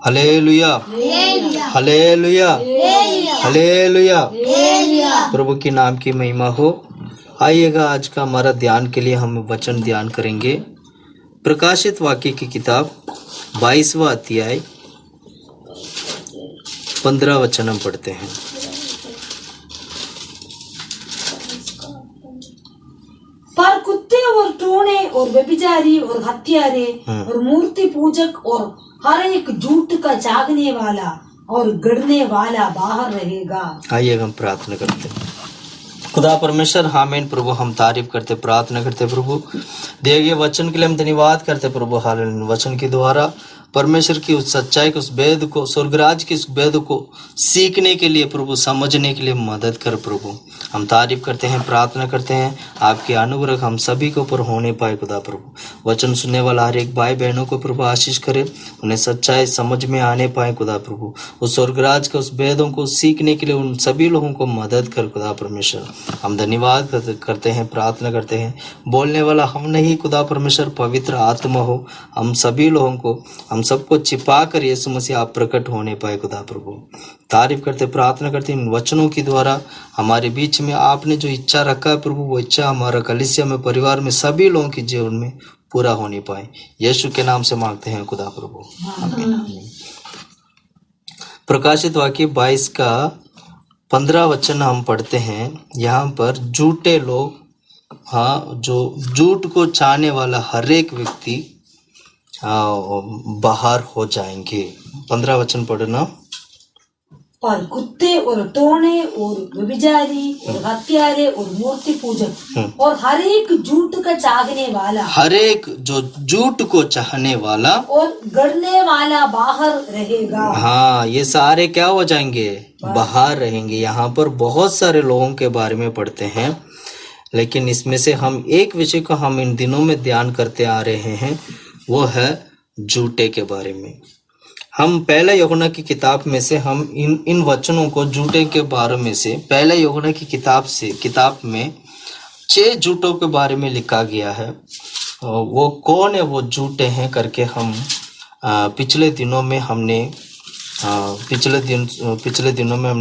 Hallelujah, hallelujah, hallelujah. प्रभु के नाम की महिमा हो। आइएगा, आज का हमारा ध्यान के लिए हम वचन ध्यान करेंगे। प्रकाशित वाक्य की किताब 22वां अध्याय 15 वचन हम पढ़ते हैं। पर कुत्ते और टोने और व्यभिचारी और हत्यारे और मूर्ति पूजक और हर एक झूठ का चागने वाला और गढ़ने वाला बाहर रहेगा। आइए हम प्रार्थना करते हैं। खुदा परमेश्वर, आमीन। प्रभु हम तारीफ करते, प्रार्थना करते प्रभु, दिए गए वचन के लिए हम धन्यवाद करते प्रभु। हालेलुया। वचन के द्वारा परमेश्वर की उस सच्चाई को, उस वेद को, स्वर्गराज के उस वेद को सीखने के लिए प्रभु, समझने के लिए मदद कर प्रभु। हम तारीफ करते हैं, प्रार्थना करते हैं, आपके अनुग्रह हम सभी के ऊपर होने पाए खुदा प्रभु। वचन सुनने वाला हर एक भाई बहनों को प्रभु आशीष करे, उन्हें सच्चाई समझ में आने पाए खुदा प्रभु। उस स्वर्गराज के उस वेदों को सीखने के लिए उन सभी लोगों को मदद कर खुदा परमेश्वर। हम धन्यवाद करते हैं, प्रार्थना करते हैं। बोलने वाला हम नहीं खुदा परमेश्वर, पवित्र आत्मा हो हम सभी लोगों को, हम सबको छिपा कर यीशु मसीह आप प्रकट होने पाए खुदा प्रभु। तारीफ करते, प्रार्थना करते इन वचनों के द्वारा हमारे बीच में आपने जो इच्छा रखा है प्रभु, वो इच्छा हमारा कलीसिया में, परिवार में, सभी लोगों के जीवन में पूरा होने पाए। यीशु के नाम से मांगते हैं खुदा प्रभु, आमीन। प्रकाशित वाक्य 22 का 15 वचन हम पढ़ते हैं। यहाँ पर झूठे लोग, जो झूठ को चाहने वाला हर एक व्यक्ति बाहर हो जाएंगे। 15 वचन पढ़ना। पर कुत्ते और टोने और व्यभिचारी और हत्यारे और मूर्ति पूजक और हर एक झूठ का चाहने वाला, हर एक जो झूठ को चाहने वाला और गढ़ने वाला बाहर रहेगा। हाँ, ये सारे क्या हो जाएंगे? बाहर रहेंगे। यहाँ पर बहुत सारे लोगों के बारे में पढ़ते हैं, लेकिन इसमें से हम एक विषय को हम इन दिनों में ध्यान करते आ रहे हैं, वो है झूठे के बारे में। हम पहले यूहन्ना की किताब में से हम इन वचनों को, झूठे के बारे में से, पहले यूहन्ना की किताब में 6 झूठों के बारे में लिखा गया है। वो कौन है वो झूठे हैं करके हम पिछले दिनों में हमने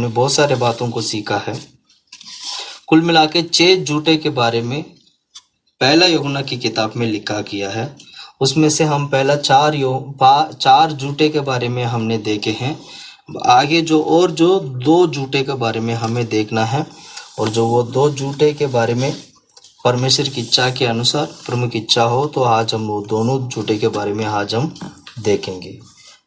बहुत सारे बातों को सीखा है। कुल मिला के 6 झूठे के बारे में पहला यूहन्ना की किताब में लिखा गया है। उसमें से हम पहला 4 झूठे के बारे में हमने देखे हैं। आगे जो 2 झूठे के बारे में हमें देखना है, और जो वो 2 झूठे के बारे में परमेश्वर की इच्छा के अनुसार, प्रमुख इच्छा हो तो आज हम वो दोनों झूठे के बारे में आज हम देखेंगे।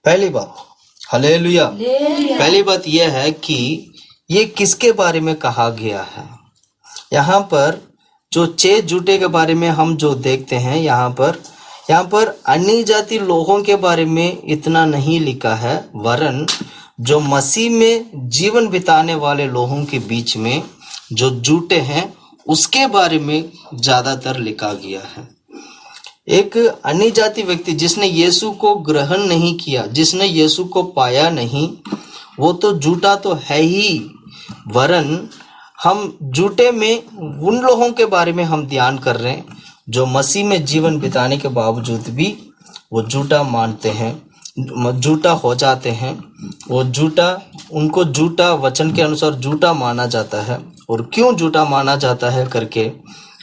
पहली बात, हालेलुया। पहली बात यह है कि ये किसके बारे में कहा गया है। यहाँ पर जो 6 झूठे के बारे में हम जो देखते हैं, यहाँ पर अन्य जाति लोगों के बारे में इतना नहीं लिखा है, वरन जो मसीह में जीवन बिताने वाले लोगों के बीच में जो झूठे हैं उसके बारे में ज्यादातर लिखा गया है। एक अन्य जाति व्यक्ति जिसने यीशु को ग्रहण नहीं किया, जिसने यीशु को पाया नहीं, वो तो झूठा तो है ही, वरन हम झूठे में उन लोगों के बारे में हम ध्यान कर रहे हैं जो मसीह में जीवन बिताने के बावजूद भी वो झूठा मानते हैं, झूठा हो जाते हैं। वो उनको झूठा, वचन के अनुसार झूठा माना जाता है। और क्यों झूठा माना जाता है करके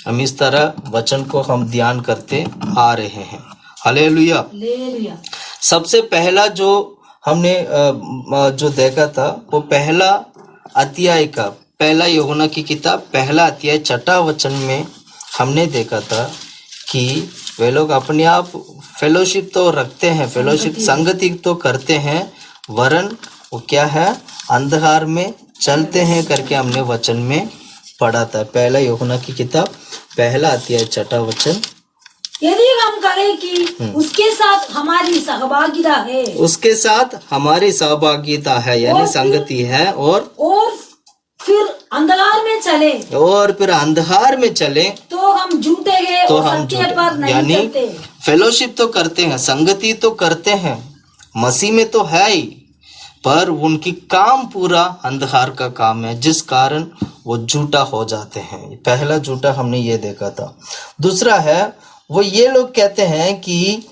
हम इस तरह वचन को हम ध्यान करते आ रहे हैं। हालेलुया। सबसे पहला जो हमने जो देखा था, वो पहला अध्याय का, पहला यूहन्ना की किताब पहला अध्याय 6 वचन में हमने देखा था कि वे लोग अपने आप फेलोशिप तो रखते हैं, फेलोशिप संगति तो करते हैं, वरन वो क्या है, अंधकार में चलते हैं करके हमने वचन में पढ़ा था। पहला यूहन्ना की किताब पहला अध्याय 6 वचन। यदि हम करें कि उसके साथ हमारी सहभागिता है, उसके साथ हमारी सहभागिता है, यानी संगति है, और फिर अंधकार में चले, और फिर अंधकार में चले तो हम झूठे हैं, तो हम सत्य पर नहीं यानी चलते। फेलोशिप तो करते हैं, संगति तो करते हैं, मसीह में तो है ही, पर उनकी काम पूरा अंधकार का काम है, जिस कारण वो झूठा हो जाते हैं। पहला झूठा हमने ये देखा था। दूसरा है, वो ये लोग कहते हैं कि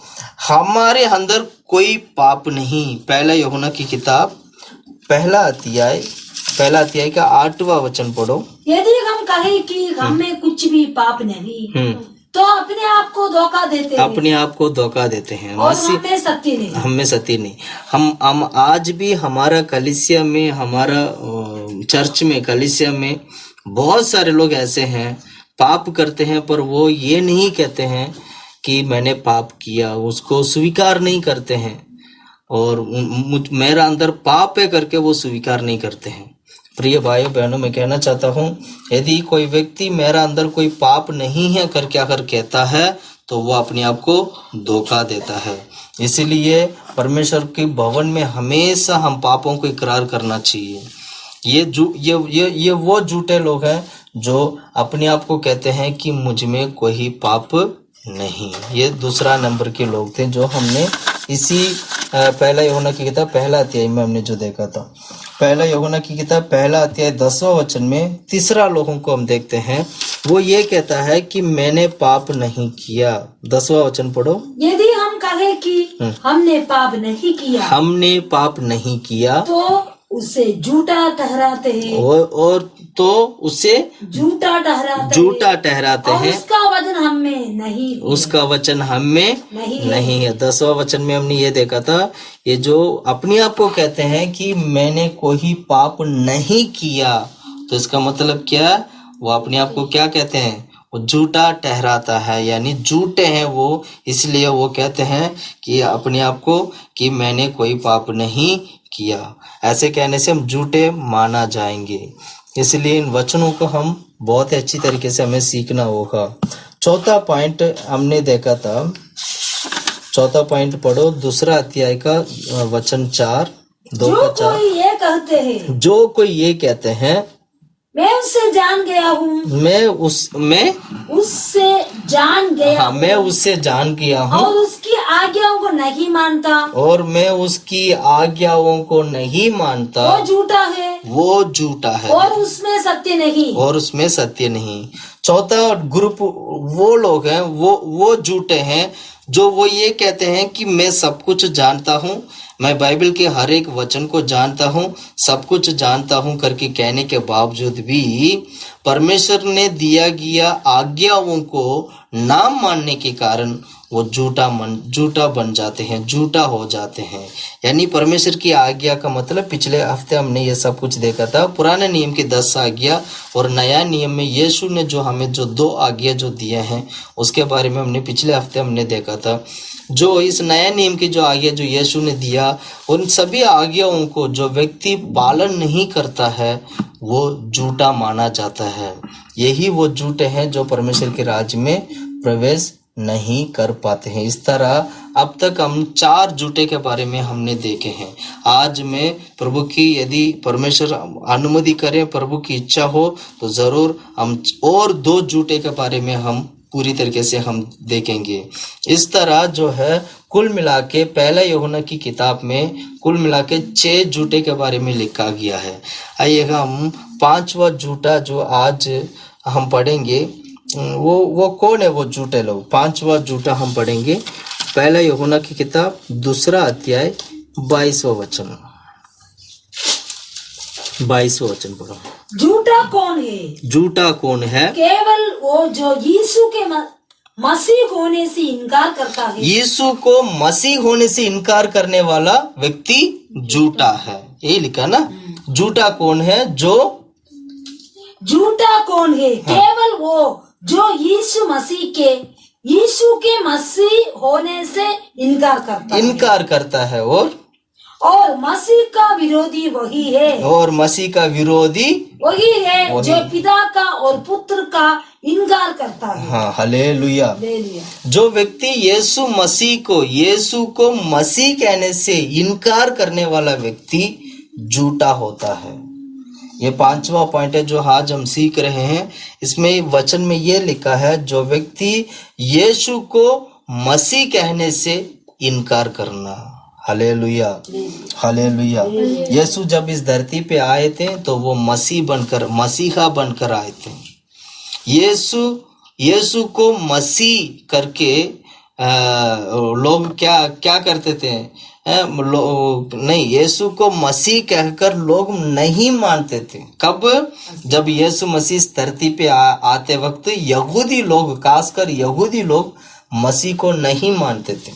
हमारे अंदर कोई पाप नहीं। पहला यूहन्ना की किताब पहला अध्याय का 8वां वचन पढ़ो। यदि हम कहें कि हमें कुछ भी पाप नहीं तो अपने आप को धोखा देते हैं, अपने आप को धोखा देते हैं, और हमें सत्य नहीं। हमें सत्य नहीं। हम आज भी हमारा कलीसिया में, हमारा चर्च में, कलीसिया में बहुत सारे लोग ऐसे हैं पाप करते हैं, पर वो ये नहीं कहते हैं कि मैंने पाप किया, उसको स्वीकार नहीं करते हैं, और मेरा अंदर पाप है करके वो स्वीकार नहीं करते हैं। प्रिय भाइयों बहनों, मैं कहना चाहता हूँ, यदि कोई व्यक्ति मेरा अंदर कोई पाप नहीं है करके अगर कहता है तो वो अपने आप को धोखा देता है। इसलिए परमेश्वर के भवन में हमेशा हम पापों को इकरार करना चाहिए। ये वो झूठे लोग हैं जो अपने आप को कहते हैं कि मुझ में कोई पाप नहीं। ये दूसरा नंबर के लोग थे जो हमने इसी पहला यूहन्ना की किताब पहला अध्याय में हमने जो देखा था। पहला यूहन्ना की किताब पहला अध्याय 10वां वचन में तीसरा लोगों को हम देखते हैं, वो ये कहता है कि मैंने पाप नहीं किया। 10वां वचन पढ़ो। यदि हम कहें कि हमने पाप नहीं किया तो उसे झूठा ठहराते हैं, और तो उसे झूठा ठहराते हैं, उसका वचन हम में नहीं है। 10वां वचन में हमने ये देखा था, ये जो अपने आप को कहते हैं कि मैंने कोई पाप नहीं किया, तो इसका मतलब क्या? वो अपने आप को क्या कहते हैं? वो झूठा ठहराता है, यानी झूठे हैं वो, इसलिए वो कहते हैं कि अपने आप को कि मैंने कोई पाप नहीं किया। ऐसे कहने से हम झूठे माना जाएंगे। इसलिए इन वचनों को हम बहुत ही अच्छी तरीके से हमें सीखना होगा। चौथा पॉइंट हमने देखा था, चौथा पॉइंट पढ़ो, दूसरा अध्याय का वचन 4, 2 का 4। जो कोई ये कहते हैं मैं उससे जान गया हूँ, मैं उससे जान गया हूँ, और उसकी आज्ञाओं को नहीं मानता, और मैं उसकी आज्ञाओं को नहीं मानता, वो झूठा है, और उसमें सत्य नहीं। चौथा ग्रुप वो लोग हैं, वो झूठे हैं जो वो ये कहते हैं कि मैं सब कुछ जानता हूँ, मैं बाइबल के हर एक वचन को जानता हूँ, सब कुछ जानता हूँ करके कहने के बावजूद भी परमेश्वर ने दिया गया आज्ञाओं को ना मानने के कारण वो झूठा बन जाते हैं, झूठा हो जाते हैं। यानी परमेश्वर की आज्ञा का मतलब, पिछले हफ्ते हमने ये सब कुछ देखा था, पुराने नियम की 10 आज्ञा और नया नियम में यीशु ने जो हमें जो 2 आज्ञा जो दिए हैं उसके बारे में हमने पिछले हफ्ते हमने देखा था। जो इस नया नियम की जो आज्ञा जो यीशु ने दिया, उन सभी आज्ञाओं को जो व्यक्ति पालन नहीं करता है वो झूठा माना जाता है। यही वो झूठे हैं जो परमेश्वर के राज्य में प्रवेश नहीं कर पाते हैं। इस तरह अब तक हम 4 झूठे के बारे में हमने देखे हैं। आज मैं प्रभु की, यदि परमेश्वर अनुमति करे, प्रभु की इच्छा हो, तो ज़रूर हम और 2 झूठे के बारे में हम पूरी तरीके से हम देखेंगे। इस तरह जो है कुल मिला के पहला यूहन्ना की किताब में कुल मिला के 6 झूठे के बारे में लिखा गया है। आइए हम 5वां झूठा जो आज हम पढ़ेंगे, वो कौन है वो झूठे लोग? 5वां झूठा हम पढ़ेंगे पहला यूहन्ना की किताब 2 अध्याय 22वां वचन। 22वां वचन पढ़ो। झूठा कौन है? झूठा कौन है? केवल वो जो यीशु के मसीह होने से इनकार करता है। यीशु को मसीह होने से इनकार करने वाला व्यक्ति झूठा है, यही लिखा ना। झूठा कौन है? झूठा कौन है? केवल वो जो यीशु के मसीह होने से इनकार करता है और मसीह का विरोधी वही है। और मसीह का विरोधी वही है जो पिता का और पुत्र का इनकार करता है। हाँ, हालेलुया। जो व्यक्ति यीशु को मसीह कहने से इनकार करने वाला व्यक्ति झूठा होता है। ये 5वां पॉइंट है जो आज हम सीख रहे हैं। इसमें वचन में ये लिखा है, जो व्यक्ति यीशु को मसीह कहने से इनकार करना। Hallelujah, hallelujah. यीशु जब इस धरती पे आए थे तो वो मसीहा बनकर आए थे। यीशु को मसीह करके लोग क्या क्या करते थे, नहीं, यीशु को मसीह कहकर लोग नहीं मानते थे। कब? जब यीशु मसीह इस धरती पे आते वक्त यहूदी लोग, खासकर यहूदी लोग मसीह को नहीं मानते थे।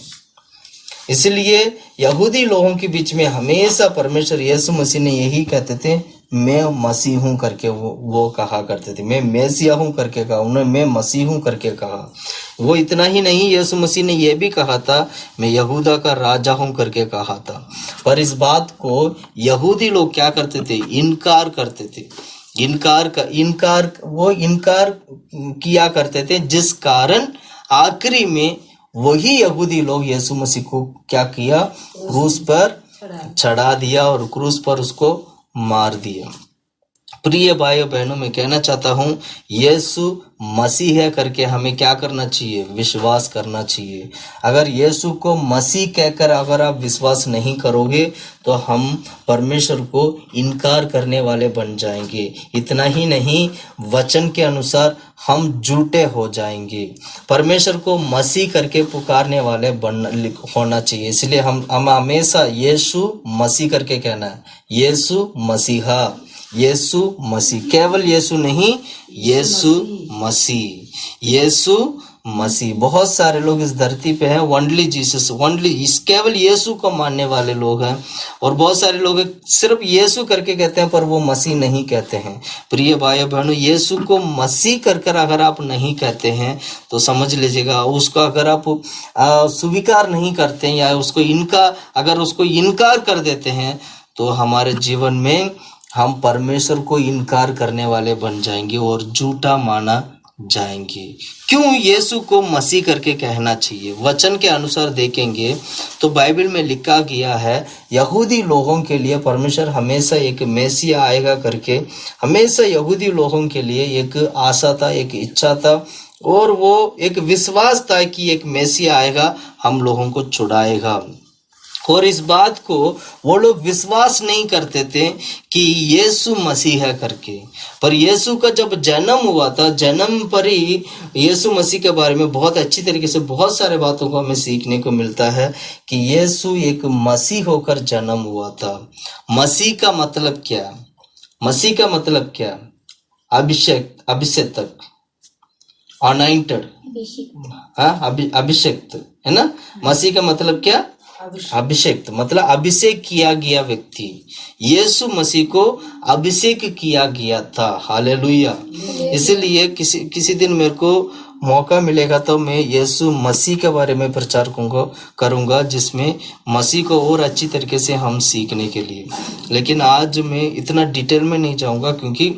इसलिए यहूदी लोगों के बीच में हमेशा परमेश्वर यीशु मसीह ने यही कहते थे, मैं मसीह हूं करके वो कहा करते थे। मैं मेसिया हूं करके कहा, उन्होंने मैं मसीह हूं करके कहा। वो इतना ही नहीं, यीशु मसीह ने यह भी कहा था, मैं यहूदा का राजा हूं करके कहा था। पर इस बात को यहूदी लोग क्या करते थे? इनकार करते थे। इनकार किया करते थे, जिस कारण आखिरी में वही यहूदी लोग यीशु मसीह को क्या किया? क्रूस पर चढ़ा दिया और क्रूस पर उसको मार दिया। प्रिय भाइयों बहनों, मैं कहना चाहता हूँ, यीशु मसीह है करके हमें क्या करना चाहिए? विश्वास करना चाहिए। अगर यीशु को मसीह कहकर अगर आप विश्वास नहीं करोगे तो हम परमेश्वर को इनकार करने वाले बन जाएंगे। इतना ही नहीं, वचन के अनुसार हम झूठे हो जाएंगे। परमेश्वर को मसीह करके पुकारने वाले होना चाहिए। इसलिए हम हमेशा यीशु मसीह करके कहना है, यीशु मसीहा, यीशु मसीह, केवल यीशु नहीं, यीशु मसीह, यीशु मसीह। बहुत सारे लोग इस धरती पे हैं, ओनली जीसस, केवल यीशु को मानने वाले लोग हैं। और बहुत सारे लोग सिर्फ यीशु करके कहते हैं पर वो मसीह नहीं कहते हैं। प्रिय भाइयों बहनों, यीशु को मसीह कर अगर आप नहीं कहते हैं तो समझ लीजिएगा, उसको अगर आप स्वीकार नहीं करते हैं या उसको इनकार कर देते हैं तो हमारे जीवन में हम परमेश्वर को इनकार करने वाले बन जाएंगे और झूठा माना जाएंगे। क्यों यीशु को मसीह करके कहना चाहिए? वचन के अनुसार देखेंगे तो बाइबल में लिखा गया है, यहूदी लोगों के लिए परमेश्वर हमेशा एक मेसिया आएगा करके, हमेशा यहूदी लोगों के लिए एक आशा था, एक इच्छा था और वो एक विश्वास था कि एक मेसिया आएगा, हम लोगों को छुड़ाएगा। और इस बात को वो लोग विश्वास नहीं करते थे कि यीशु मसीह है करके। पर यीशु का जब जन्म हुआ था, जन्म पर ही यीशु मसीह के बारे में बहुत अच्छी तरीके से बहुत सारे बातों को हमें सीखने को मिलता है कि यीशु एक मसीह होकर जन्म हुआ था। मसीह का मतलब क्या? मसीह का मतलब क्या? अभिषेक, अनॉइंटेड, अभिषेक है ना। मसीह का मतलब क्या? अभिषेक, मतलब अभिषेक किया गया व्यक्ति। यीशु मसीह को अभिषेक किया गया था। हालेलुया। इसलिए किसी दिन मेरे को मौका मिलेगा तो मैं यीशु मसीह के बारे में प्रचार करूंगा, जिसमें मसीह को और अच्छी तरीके से हम सीखने के लिए। लेकिन आज मैं इतना डिटेल में नहीं जाऊंगा क्योंकि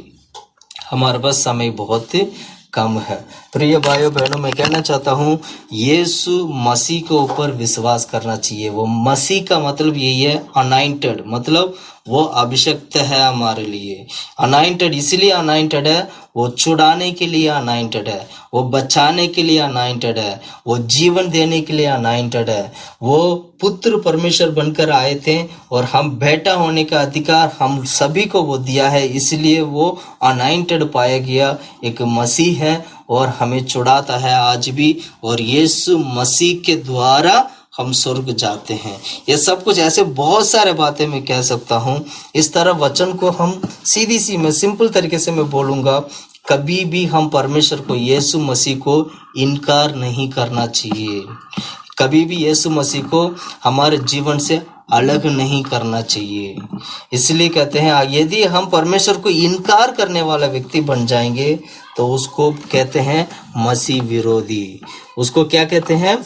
हमारे पास समय बहुत कम है। प्रिय भाइयों बहनों, मैं कहना चाहता हूँ यीशु मसीह के ऊपर विश्वास करना चाहिए। वो मसीह का मतलब यही है, अनॉइंटेड, मतलब वो अभिषिक्त है हमारे लिए। अनॉइंटेड इसलिए अनॉइंटेड है, वो छुड़ाने के लिए अनॉइंटेड है, वो बचाने के लिए अनॉइंटेड है, वो जीवन देने के लिए अनॉइंटेड है। वो पुत्र परमेश्वर बनकर आए थे और हम बेटा होने का अधिकार हम सभी को वो दिया है। इसलिए वो अनॉइंटेड पाया गया एक मसीह है और हमें छुड़ाता है आज भी। और यीशु मसीह के द्वारा हम स्वर्ग जाते हैं। ये सब कुछ ऐसे बहुत सारे बातें मैं कह सकता हूँ। इस तरह वचन को हम सीधी मैं सिंपल तरीके से मैं बोलूँगा, कभी भी हम परमेश्वर को, यीशु मसीह को इनकार नहीं करना चाहिए। कभी भी यीशु मसीह को हमारे जीवन से अलग नहीं करना चाहिए। इसलिए कहते हैं यदि हम परमेश्वर को इनकार करने वाला व्यक्ति बन जाएंगे तो उसको कहते हैं मसीह विरोधी। उसको क्या कहते हैं?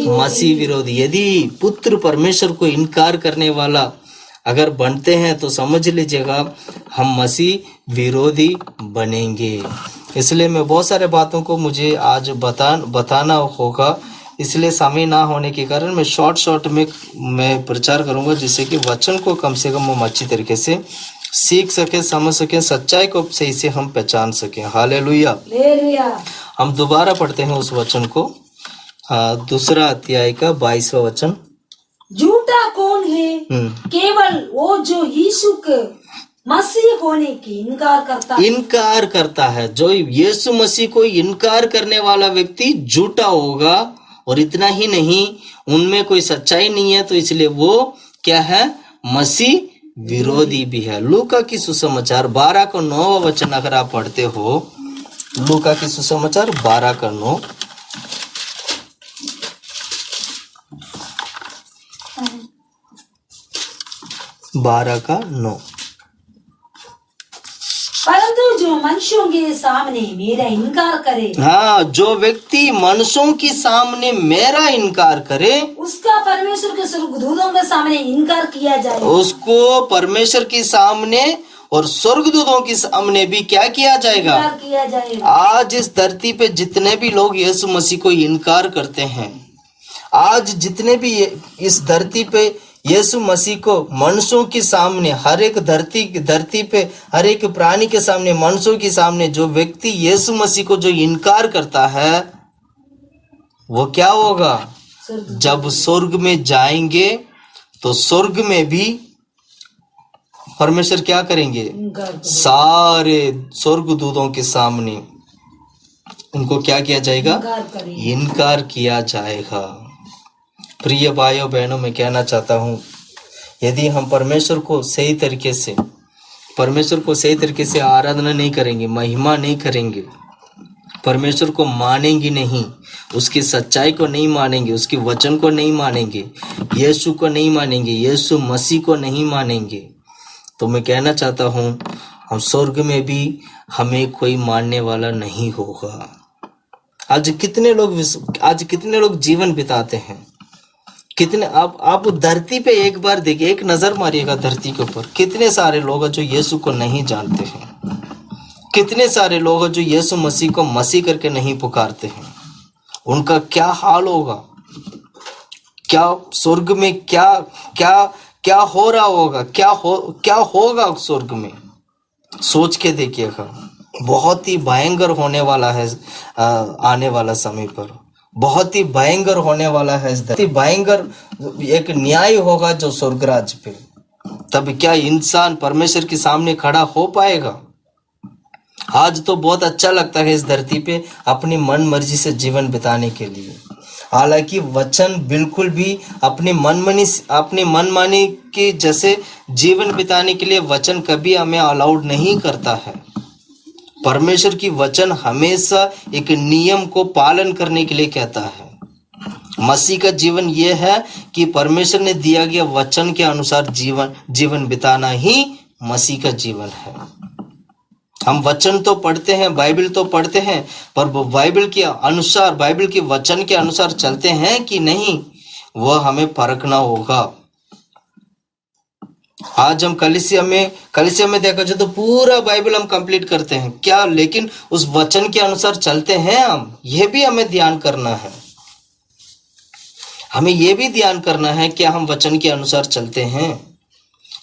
मसीह विरोधी। यदि पुत्र परमेश्वर को इनकार करने वाला अगर बनते हैं तो समझ लीजिएगा हम मसीह विरोधी बनेंगे। इसलिए मैं बहुत सारे बातों को मुझे आज बताना होगा, इसलिए समय ना होने के कारण मैं शॉर्ट में मैं प्रचार करूंगा, जिससे कि वचन को कम से कम हम अच्छी तरीके से सीख सके, समझ सके, सच्चाई को सही से हम पहचान सके। हालेलुया। हम दोबारा पढ़ते हैं उस वचन को, दूसरा अध्याय का 22वां वचन। झूठा कौन है? केवल वो जो यीशु के मसीह होने की इनकार करता है। जो यीशु मसीह को इनकार करने वाला व्यक्ति झूठा होगा और इतना ही नहीं, उनमें कोई सच्चाई नहीं है, तो इसलिए वो क्या है, मसीह विरोधी भी है। लूका की सुसमाचार 12 का 9 वचन अगर आप पढ़ते हो, लूका की सुसमाचार 12 का 9, परंतु जो मनुष्यों के सामने मेरा इनकार करे, हाँ, जो व्यक्ति मनुष्यों के सामने मेरा इनकार करे, उसका परमेश्वर के स्वर्गदूतों के सामने इनकार किया जाएगा। उसको परमेश्वर के सामने और स्वर्गदूतों के सामने भी क्या किया जाएगा, इनकार किया जाएगा। आज इस धरती पे जितने भी लोग यीशु मसीह को इनकार करते हैं, आज जितने भी इस धरती पे यीशु मसीह को मनुष्यों के सामने, हर एक धरती पे हर एक प्राणी के सामने, मनुष्यों के सामने जो व्यक्ति यीशु मसीह को जो इनकार करता है, वो क्या होगा, जब स्वर्ग में जाएंगे तो स्वर्ग में भी परमेश्वर क्या करेंगे, सारे स्वर्गदूतों के सामने उनको क्या किया जाएगा, इनकार किया जाएगा। प्रिय भाइयों बहनों, मैं कहना चाहता हूँ, यदि हम परमेश्वर को सही तरीके से आराधना नहीं करेंगे, महिमा नहीं करेंगे, परमेश्वर को मानेंगे नहीं, उसकी सच्चाई को नहीं मानेंगे, उसके वचन को नहीं मानेंगे, यीशु को नहीं मानेंगे, यीशु मसीह को नहीं मानेंगे, तो मैं कहना चाहता हूँ हम स्वर्ग में भी हमें कोई मानने वाला नहीं होगा। आज कितने लोग जीवन बिताते हैं, कितने आप धरती पे एक बार देखिए, एक नजर मारिएगा धरती के ऊपर, कितने सारे लोग हैं जो यीशु को नहीं जानते हैं, कितने सारे लोग हैं जो यीशु मसीह को मसीह करके नहीं पुकारते हैं। उनका क्या हाल होगा, क्या स्वर्ग में क्या हो रहा होगा, क्या होगा स्वर्ग में, सोच के देखिएगा। बहुत ही भयंकर होने वाला है आने वाला समय पर, बहुत ही भयंकर होने वाला है, भयंकर एक न्याय होगा जो स्वर्गराज पे। तब क्या इंसान परमेश्वर के सामने खड़ा हो पाएगा? आज तो बहुत अच्छा लगता है इस धरती पे अपनी मन मर्जी से जीवन बिताने के लिए, हालांकि वचन बिल्कुल भी अपनी मनमानी के जैसे जीवन बिताने के लिए वचन कभी हमें अलाउड नहीं करता है। परमेश्वर की वचन हमेशा एक नियम को पालन करने के लिए कहता है। मसीह का जीवन यह है कि परमेश्वर ने दिया गया वचन के अनुसार जीवन बिताना ही मसीह का जीवन है। हम वचन तो पढ़ते हैं, बाइबल तो पढ़ते हैं, पर वो बाइबल के अनुसार, बाइबल के वचन के अनुसार चलते हैं कि नहीं, वह हमें परखना होगा। आज हम कलीसिया में देखा जाए तो पूरा बाइबल हम कंप्लीट करते हैं क्या, लेकिन उस वचन के अनुसार चलते हैं हम? यह भी हमें ध्यान करना है। हमें यह भी ध्यान करना है क्या हम वचन के अनुसार चलते हैं?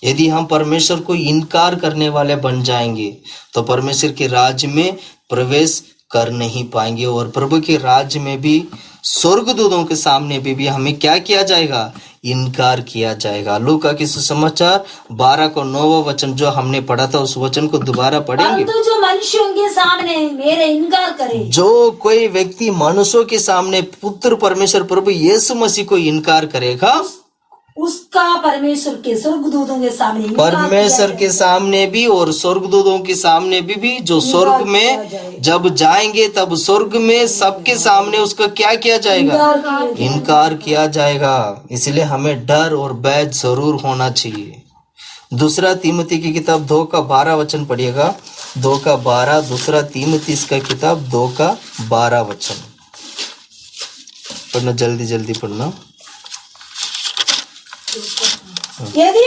यदि हम परमेश्वर को इनकार करने वाले बन जाएंगे तो परमेश्वर के राज्य में प्रवेश कर नहीं पाएंगे, और प्रभु के राज्य में भी स्वर्गदूतों के सामने भी हमें क्या किया जाएगा? इनकार किया जाएगा। लूका की सुसमाचार 12 को 9 वचन जो हमने पढ़ा था, उस वचन को दोबारा पढ़ेंगे। परंतु जो मनुष्यों के सामने मेरे इनकार करे, जो कोई व्यक्ति मनुष्यों के सामने पुत्र परमेश्वर प्रभु यीशु मसीह को इनकार करेगा, उसका परमेश्वर के स्वर्गदूतों के सामने, परमेश्वर के सामने भी और स्वर्गदूतों के सामने भी जो स्वर्ग में जब जाएंगे तब स्वर्ग में सबके सामने उसका क्या किया जाएगा? इनकार किया जाएगा। इसलिए हमें डर और भय जरूर होना चाहिए। दूसरा तीमुथी की किताब 2 का 12 वचन पढ़िएगा। 2 का 12, दूसरा तीमुथी का किताब 2 का 12 वचन पढ़ना, जल्दी पढ़ना। यदि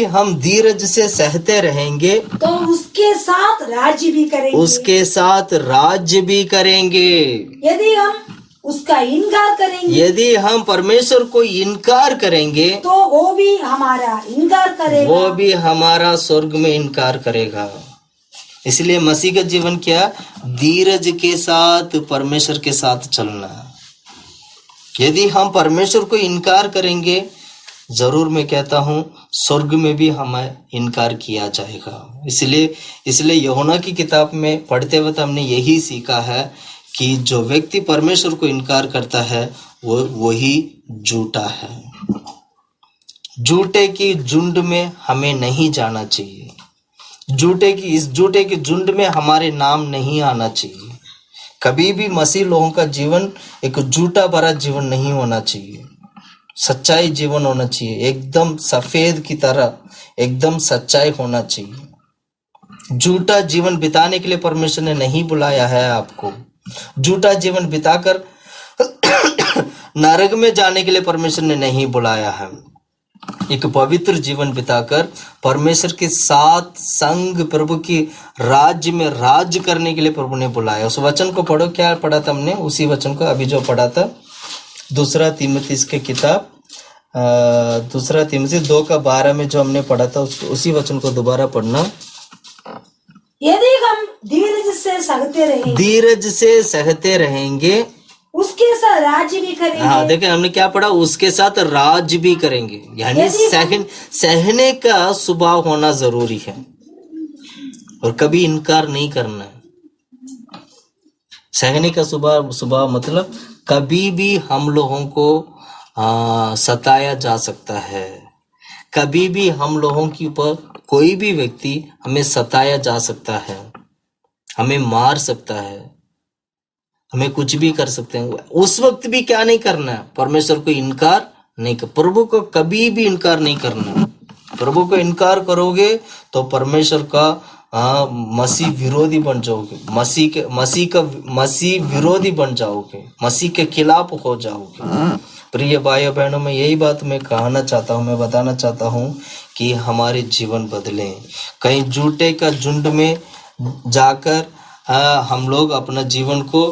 हम धीरज से सहते रहेंगे तो उसके साथ राज्य भी करेंगे। यदि हम उसका इनकार करेंगे, यदि हम परमेश्वर को इनकार करेंगे तो वो भी हमारा इनकार करेगा, वो भी हमारा स्वर्ग में इनकार करेगा। इसलिए मसीह का जीवन क्या? धीरज के साथ परमेश्वर के साथ चलना। यदि हम परमेश्वर को इनकार करेंगे, जरूर मैं कहता हूं स्वर्ग में भी हमें इनकार किया जाएगा। इसलिए यूहन्ना की किताब में पढ़ते वक्त हमने यही सीखा है कि जो व्यक्ति परमेश्वर को इनकार करता है वो वही झूठा है। झूठे की झुंड में हमें नहीं जाना चाहिए। इस झूठे के झुंड में हमारे नाम नहीं आना चाहिए। कभी भी मसीह लोगों का जीवन एक झूठा भरा जीवन नहीं होना चाहिए। सच्चाई जीवन होना चाहिए, एकदम सफेद की तरह एकदम सच्चाई होना चाहिए। झूठा जीवन बिताने के लिए परमेश्वर ने नहीं बुलाया है आपको। झूठा जीवन बिताकर नरक में जाने के लिए परमेश्वर ने नहीं बुलाया है। एक पवित्र जीवन बिताकर परमेश्वर के साथ संग प्रभु की राज्य में राज करने के लिए प्रभु ने बुलाया। उस वचन को पढ़ो, क्या पढ़ा था हमने? उसी वचन को अभी जो पढ़ा था, दूसरा तीमुथियुस की किताब 2:12 में जो हमने पढ़ा था उसी वचन को दोबारा पढ़ना। यदि हम धीरज से सहते रहेंगे उसके साथ राज्य भी करेंगे। हाँ, देखिए हमने क्या पढ़ा, उसके साथ राज भी करेंगे। यानी सहने का स्वभाव होना जरूरी है और कभी इनकार नहीं करना है। सहने का स्वभाव मतलब कभी भी हम लोगों को सताया जा सकता है। कभी भी हम लोगों के ऊपर कोई भी व्यक्ति हमें सताया जा सकता है, हमें मार सकता है, हमें कुछ भी कर सकते हैं। उस वक्त भी क्या नहीं करना है? परमेश्वर को इनकार नहीं कर, प्रभु को कभी भी इनकार नहीं करना। प्रभु को इनकार करोगे तो परमेश्वर का मसीह विरोधी बन जाओगे, मसीह विरोधी बन जाओगे, मसीह के खिलाफ हो जाओगे। प्रिय भाइयों बहनों, मैं यही बात मैं कहना चाहता हूँ, मैं बताना चाहता हूँ कि हमारे जीवन बदले। कहीं झूठे का झुंड में जाकर हम लोग अपना जीवन को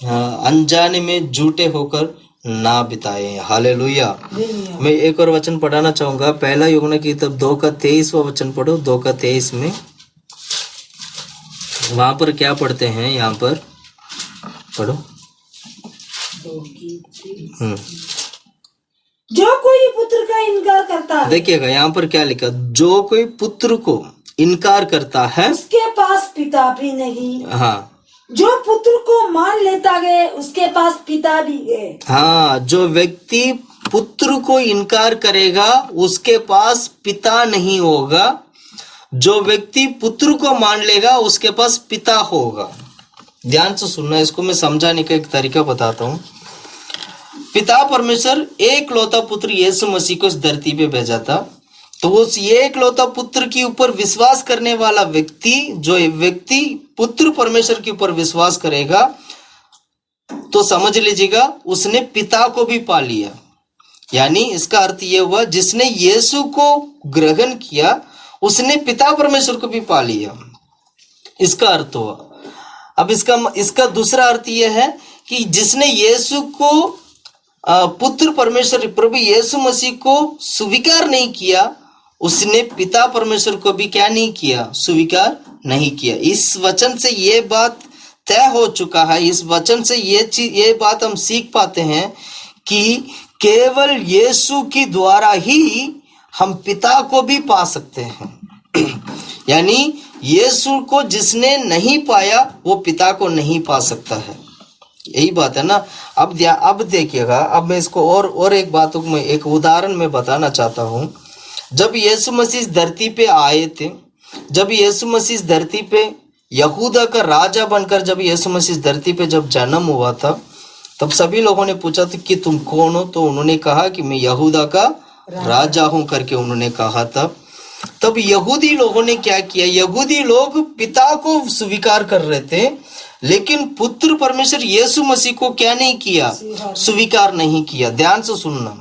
अनजाने में झूठे होकर ना बिताए। हालेलुया। मैं एक और वचन पढ़ाना चाहूंगा, पहला यूहन्ना की किताब 2:23 वचन पढ़ो। 2:23 में वहां पर क्या पढ़ते हैं? यहाँ पर पढ़ो। जो कोई पुत्र का इनकार करता है, देखिएगा यहाँ पर क्या लिखा, जो कोई पुत्र को इनकार करता है उसके पास पिता भी नहीं। हाँ, जो पुत्र को मान लेता है उसके पास पिता भी है। हाँ, जो व्यक्ति पुत्र को इनकार करेगा उसके पास पिता नहीं होगा। जो व्यक्ति पुत्र को मान लेगा उसके पास पिता होगा। ध्यान से सुनना, इसको मैं समझाने का एक तरीका बताता हूँ। पिता परमेश्वर एक लौता पुत्र यीशु मसीह को इस धरती पे भेजा था, तो उस एक लौता पुत्र के ऊपर विश्वास करने वाला व्यक्ति, जो व्यक्ति पुत्र परमेश्वर के ऊपर विश्वास करेगा, तो समझ लीजिएगा उसने पिता को भी पा लिया। यानी इसका अर्थ यह हुआ, जिसने यीशु को ग्रहण किया उसने पिता परमेश्वर को भी पा लिया। इसका अर्थ हुआ। अब इसका दूसरा अर्थ यह है कि जिसने यीशु को पुत्र परमेश्वर प्रभु यीशु मसीह को स्वीकार नहीं किया, उसने पिता परमेश्वर को भी क्या नहीं किया? स्वीकार नहीं किया। इस वचन से ये बात तय हो चुका है। इस वचन से ये बात हम सीख पाते हैं कि केवल यीशु के द्वारा ही हम पिता को भी पा सकते हैं। यानी यीशु को जिसने नहीं पाया वो पिता को नहीं पा सकता है। यही बात है ना। अब देखिएगा, अब मैं इसको और एक बात में एक उदाहरण में बताना चाहता हूँ। जब यीशु मसीह इस धरती पे आए थे, जब यीशु मसीह इस धरती पे यहूदा का राजा बनकर जब यीशु मसीह इस धरती पे जब जन्म हुआ था, तब सभी लोगों ने पूछा था कि तुम कौन हो? तो उन्होंने कहा कि मैं यहूदा का राजा हूं करके उन्होंने कहा था। तब यहूदी लोगों ने क्या किया? यहूदी लोग पिता को स्वीकार कर रहे थे, लेकिन पुत्र परमेश्वर यीशु मसीह को क्या नहीं किया? स्वीकार नहीं किया। ध्यान से सुनना,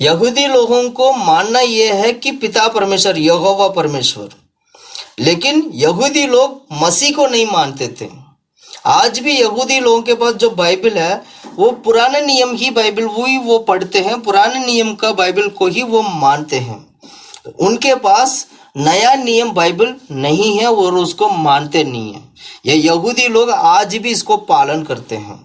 यहूदी लोगों को मानना यह है कि पिता परमेश्वर यहोवा परमेश्वर, लेकिन यहूदी लोग मसीह को नहीं मानते थे। आज भी यहूदी लोगों के पास जो बाइबल है वो पुराने नियम ही बाइबल वो पढ़ते हैं, पुराने नियम का बाइबल को ही वो मानते हैं। उनके पास नया नियम बाइबल नहीं है और उसको मानते नहीं है। ये यहूदी लोग आज भी इसको पालन करते हैं।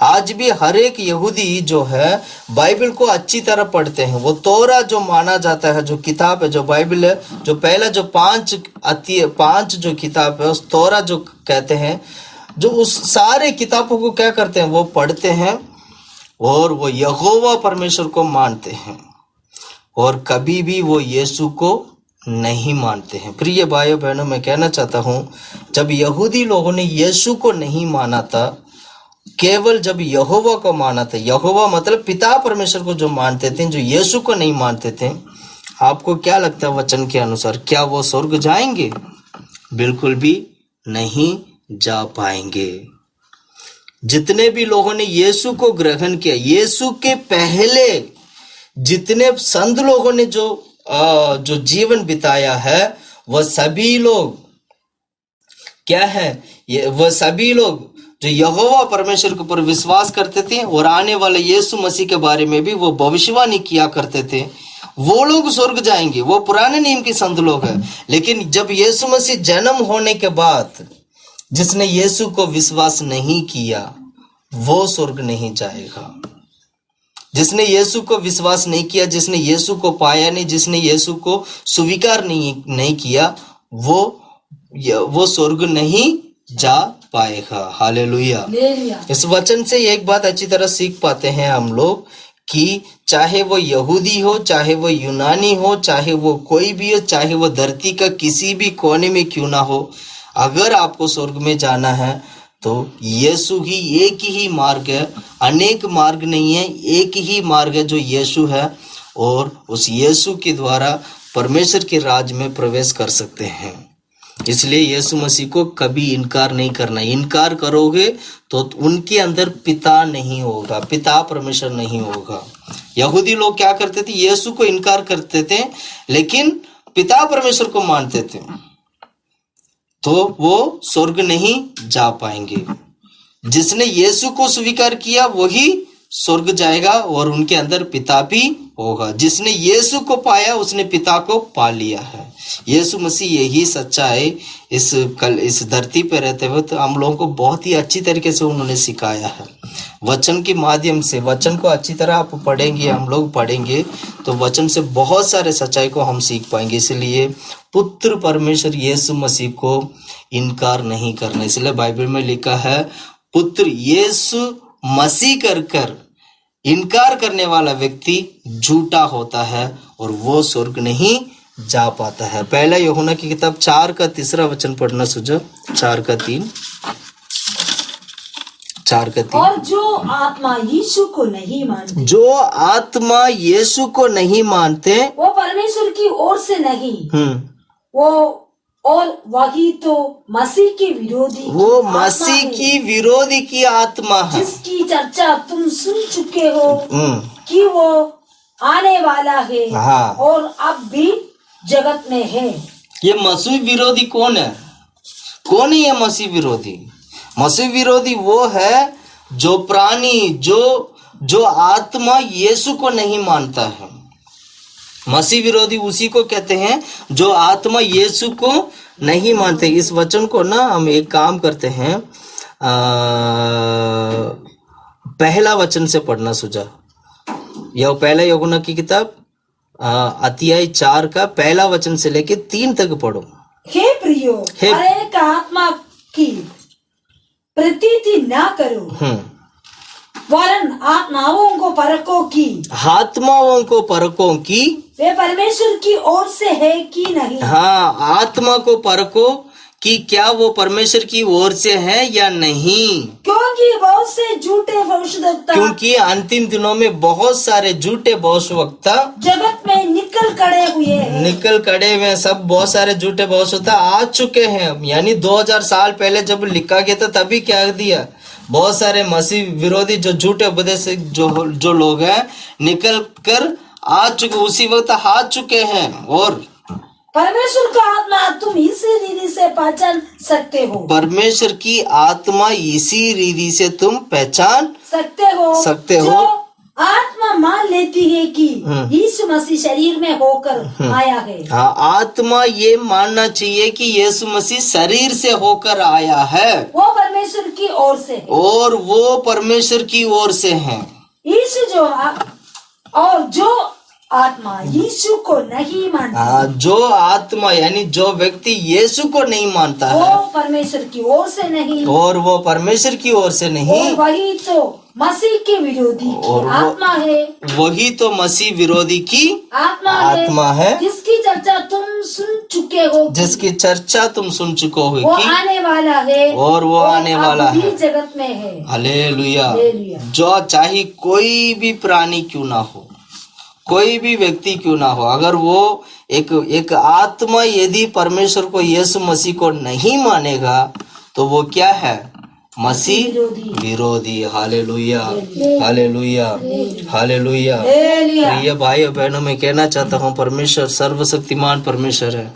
आज भी हर एक यहूदी जो है बाइबल को अच्छी तरह पढ़ते हैं। वो तोरा जो माना जाता है, जो किताब है, जो बाइबल है, जो पहला जो पांच जो किताब है उस तोरा जो कहते हैं, जो उस सारे किताबों को क्या करते हैं, वो पढ़ते हैं और वो यहोवा परमेश्वर को मानते हैं और कभी भी वो यीशु को नहीं मानते हैं। प्रिय भाइयों बहनों, मैं कहना चाहता हूँ, जब यहूदी लोगों ने यीशु को नहीं माना था, केवल जब यहोवा को माना था, यहोवा मतलब पिता परमेश्वर को जो मानते थे, जो यीशु को नहीं मानते थे, आपको क्या लगता है वचन के अनुसार, क्या वो स्वर्ग जाएंगे? बिल्कुल भी नहीं जा पाएंगे। जितने भी लोगों ने यीशु को ग्रहण किया, यीशु के पहले जितने संत लोगों ने जो जीवन बिताया है, वह सभी लोग क्या है, वह सभी लोग जो यहोवा परमेश्वर के ऊपर विश्वास करते थे और आने वाले यीशु मसीह के बारे में भी वो भविष्यवाणी किया करते थे, वो लोग स्वर्ग जाएंगे। वो पुराने नियम के संत लोग हैं। लेकिन जब यीशु मसीह जन्म होने के बाद जिसने यीशु को विश्वास नहीं किया, वो स्वर्ग नहीं जाएगा। जिसने यीशु को विश्वास नहीं किया, जिसने यीशु को पाया नहीं, जिसने यीशु को स्वीकार नहीं किया, वो स्वर्ग नहीं जा पाएगा। हालेलुया। इस वचन से एक बात अच्छी तरह सीख पाते हैं हम लोग कि चाहे वो यहूदी हो, चाहे वो यूनानी हो, चाहे वो कोई भी हो, चाहे वो धरती का किसी भी कोने में क्यों ना हो, अगर आपको स्वर्ग में जाना है तो यीशु ही एक ही मार्ग है, अनेक मार्ग नहीं है, एक ही मार्ग है जो यीशु है, और उस यीशु के द्वारा परमेश्वर के राज में प्रवेश कर सकते हैं। इसलिए यीशु मसीह को कभी इनकार नहीं करना। इनकार करोगे तो उनके अंदर पिता नहीं होगा, पिता परमेश्वर नहीं होगा। यहूदी लोग क्या करते थे, यीशु को इनकार करते थे लेकिन पिता परमेश्वर को मानते थे, तो वो स्वर्ग नहीं जा पाएंगे। जिसने यीशु को स्वीकार किया वही स्वर्ग जाएगा और उनके अंदर पिता भी होगा। जिसने यीशु को पाया उसने पिता को पा लिया है। यीशु मसीह यही सच्चा है। इस धरती पे रहते हुए तो हम लोगों को बहुत ही अच्छी तरीके से उन्होंने सिखाया है। वचन के माध्यम से, वचन को अच्छी तरह आप पढ़ेंगे, हम लोग पढ़ेंगे तो वचन से बहुत सारे सच्चाई को हम सीख पाएंगे। इसलिए पुत्र परमेश्वर यीशु मसीह को इनकार नहीं करना। इसलिए बाइबल में लिखा है, पुत्र यीशु मसीह कर इनकार करने वाला व्यक्ति झूठा होता है और वो स्वर्ग नहीं जा पाता है। पहला यूहन्ना की किताब 4 का 3 वचन पढ़ना सुझाव। 4 का 3। और जो आत्मा यीशु को नहीं मानते, जो आत्मा यीशु को नहीं मानते, वो परमेश्वर की ओर से नहीं, वो और वही तो मसीह के विरोधी, वो मसीह की विरोधी की आत्मा है, जिसकी चर्चा तुम सुन चुके हो कि वो आने वाला है। हाँ। और अब भी जगत में है। ये मसीह विरोधी कौन है? कौन है ये मसीह विरोधी? मसीह विरोधी वो है जो प्राणी, जो आत्मा यीशु को नहीं मानता है। मसीह विरोधी उसी को कहते हैं जो आत्मा यीशु को नहीं मानते। इस वचन को ना हम एक काम करते हैं, पहला वचन से पढ़ना सुझा। यह पहला यूहन्ना की किताब अध्याय 4 का पहला वचन से लेके 3 तक पढ़ो। हे प्रियो, हर एक आत्मा की प्रतीति ना करो, वरन आत्माओं को परखो कि आत्माओं को परखो कि वे परमेश्वर की ओर से है कि नहीं। हाँ, आत्मा को परखो कि क्या वो परमेश्वर की ओर से है या नहीं। क्योंकि बहुत से झूठे भविष्यद्वक्ता, क्योंकि अंतिम दिनों में बहुत सारे झूठे भविष्यवक्ता जगत में निकल खड़े हुए, सब बहुत सारे झूठे भविष्यवक्ता आ चुके हैं। यानी 2000 साल पहले जब लिखा गया था तभी क्या दिया, बहुत सारे मसीह विरोधी जो झूठे उपदेश जो लोग हैं निकल कर आ चुके, उसी वक्त आ चुके हैं। और परमेश्वर का आत्मा तुम इसी रीति से पहचान सकते हो। परमेश्वर की आत्मा इसी रीति से तुम पहचान सकते हो। जो आत्मा मान लेती है कि यीशु मसीह शरीर में होकर आया है। हाँ, आत्मा ये मानना चाहिए कि यीशु मसीह शरीर से होकर आया है, वो परमेश्वर की ओर से है, और वो परमेश्वर की ओर से है। यीशु जो आत्मा यीशु को नहीं मानता, जो आत्मा यानी जो व्यक्ति यीशु को नहीं मानता वो है परमेश्वर की ओर से नहीं, और वो परमेश्वर की ओर से नहीं, और वही तो मसीह के विरोधी और की वो- आत्मा है, वही तो मसीह विरोधी की आत्मा है, जिसकी चर्चा तुम सुन चुके हो, जिसकी चर्चा तुम सुन चुके हो वो कि आने वाला है, और वो आने अब वाला भी है। जगत में है। हालेलुया। हालेलुया। जो चाहे कोई भी प्राणी क्यों ना हो, कोई भी व्यक्ति क्यों ना हो, अगर वो एक आत्मा यदि परमेश्वर को यीशु मसीह को नहीं मानेगा तो वो क्या है? मसीह विरोधी। Hallelujah, hallelujah, hallelujah. प्रिय भाई और बहनों, मैं कहना चाहता हूँ परमेश्वर सर्वशक्तिमान परमेश्वर है